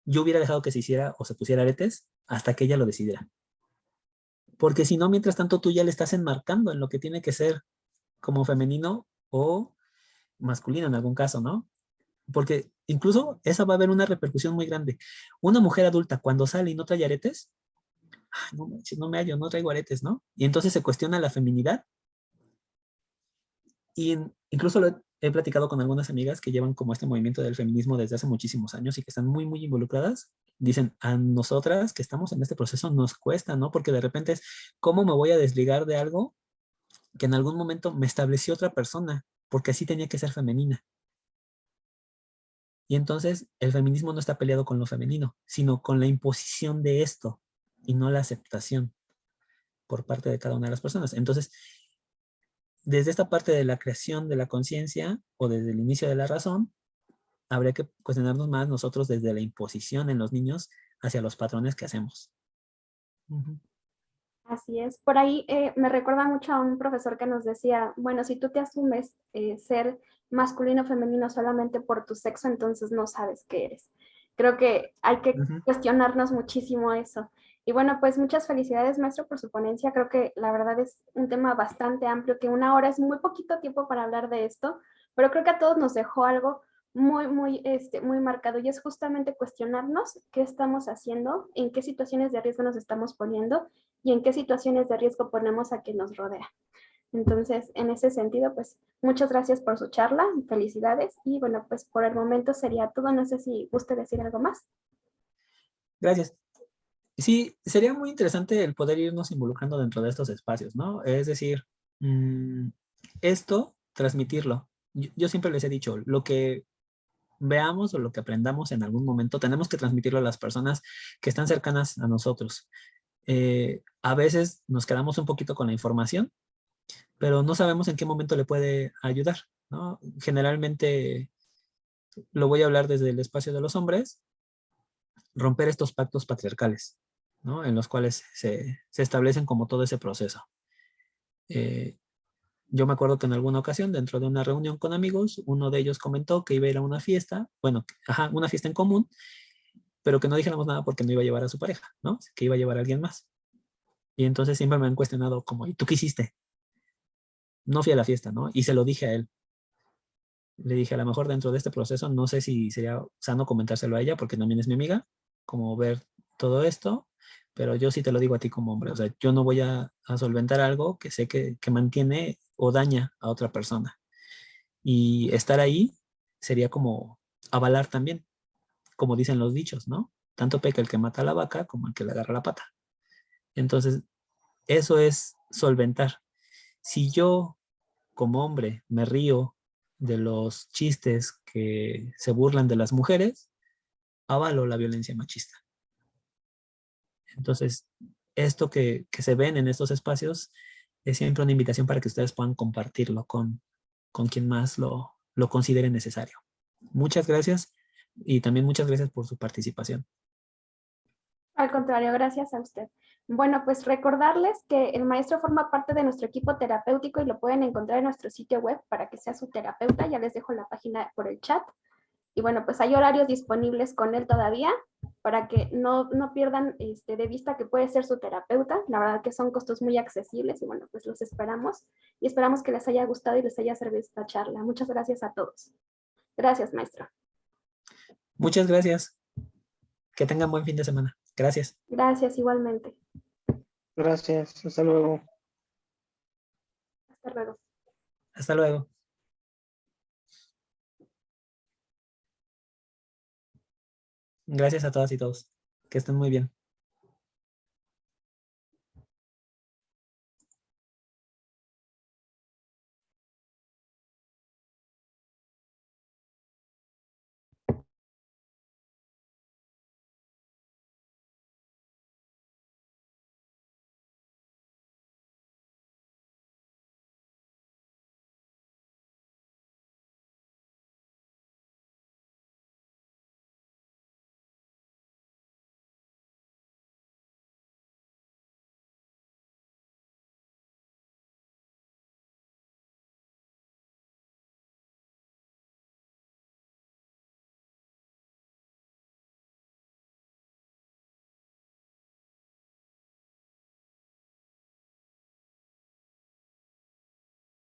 Speaker 2: yo hubiera dejado que se hiciera o se pusiera aretes hasta que ella lo decidiera. Porque si no, mientras tanto tú ya le estás enmarcando en lo que tiene que ser como femenino o masculino en algún caso, ¿no? Porque incluso esa va a haber una repercusión muy grande. Una mujer adulta cuando sale y no trae aretes, no, no me hallo, no traigo aretes, ¿no? Y entonces se cuestiona la feminidad. Y incluso he platicado con algunas amigas que llevan como este movimiento del feminismo desde hace muchísimos años y que están muy, muy involucradas. Dicen, a nosotras que estamos en este proceso nos cuesta, ¿no? Porque de repente es, ¿cómo me voy a desligar de algo que en algún momento me estableció otra persona? Porque así tenía que ser femenina. Y entonces el feminismo no está peleado con lo femenino, sino con la imposición de esto y no la aceptación por parte de cada una de las personas. Entonces, desde esta parte de la creación de la conciencia o desde el inicio de la razón, habría que cuestionarnos más nosotros desde la imposición en los niños hacia los patrones que hacemos. Uh-huh.
Speaker 1: Así es. Por ahí me recuerda mucho a un profesor que nos decía, bueno, si tú te asumes ser masculino o femenino solamente por tu sexo, entonces no sabes qué eres. Creo que hay que cuestionarnos muchísimo eso. Y bueno, pues muchas felicidades, maestro, por su ponencia. Creo que la verdad es un tema bastante amplio, que 1 hora es muy poquito tiempo para hablar de esto, pero creo que a todos nos dejó algo muy, muy marcado, y es justamente cuestionarnos qué estamos haciendo, en qué situaciones de riesgo nos estamos poniendo y en qué situaciones de riesgo ponemos a quien nos rodea. Entonces, en ese sentido, pues muchas gracias por su charla, felicidades, y bueno, pues por el momento sería todo. No sé si guste decir algo más.
Speaker 2: Gracias. Sí, sería muy interesante el poder irnos involucrando dentro de estos espacios, ¿no? Es decir, esto, transmitirlo yo siempre les he dicho, lo que veamos o lo que aprendamos en algún momento, tenemos que transmitirlo a las personas que están cercanas a nosotros. A veces nos quedamos un poquito con la información, pero no sabemos en qué momento le puede ayudar, ¿no? Generalmente, lo voy a hablar desde el espacio de los hombres, romper estos pactos patriarcales, ¿no? En los cuales se establecen como todo ese proceso. Yo me acuerdo que en alguna ocasión, dentro de una reunión con amigos, uno de ellos comentó que iba a ir a una fiesta, bueno, una fiesta en común, pero que no dijéramos nada porque no iba a llevar a su pareja, ¿no? Que iba a llevar a alguien más. Y entonces siempre me han cuestionado como, ¿y tú qué hiciste? No fui a la fiesta, ¿no? Y se lo dije a él. Le dije, a lo mejor dentro de este proceso, no sé si sería sano comentárselo a ella, porque también es mi amiga, como ver todo esto, pero yo sí te lo digo a ti como hombre, o sea, yo no voy a solventar algo que sé que mantiene o daña a otra persona. Y estar ahí sería como avalar también, como dicen los dichos, ¿no? Tanto peca el que mata a la vaca como el que le agarra la pata. Entonces, eso es solventar. Si yo, como hombre, me río de los chistes que se burlan de las mujeres, avalo la violencia machista. Entonces, esto que se ven en estos espacios es siempre una invitación para que ustedes puedan compartirlo con quien más lo considere necesario. Muchas gracias y también muchas gracias por su participación.
Speaker 1: Al contrario, gracias a usted. Bueno, pues recordarles que el maestro forma parte de nuestro equipo terapéutico y lo pueden encontrar en nuestro sitio web para que sea su terapeuta. Ya les dejo la página por el chat. Y bueno, pues hay horarios disponibles con él todavía para que no pierdan de vista que puede ser su terapeuta. La verdad que son costos muy accesibles y bueno, pues los esperamos y esperamos que les haya gustado y les haya servido esta charla. Muchas gracias a todos. Gracias, maestro.
Speaker 2: Muchas gracias. Que tengan buen fin de semana. Gracias.
Speaker 1: Gracias igualmente.
Speaker 3: Gracias, hasta luego.
Speaker 1: Hasta luego.
Speaker 2: Hasta luego. Gracias a todas y todos. Que estén muy bien.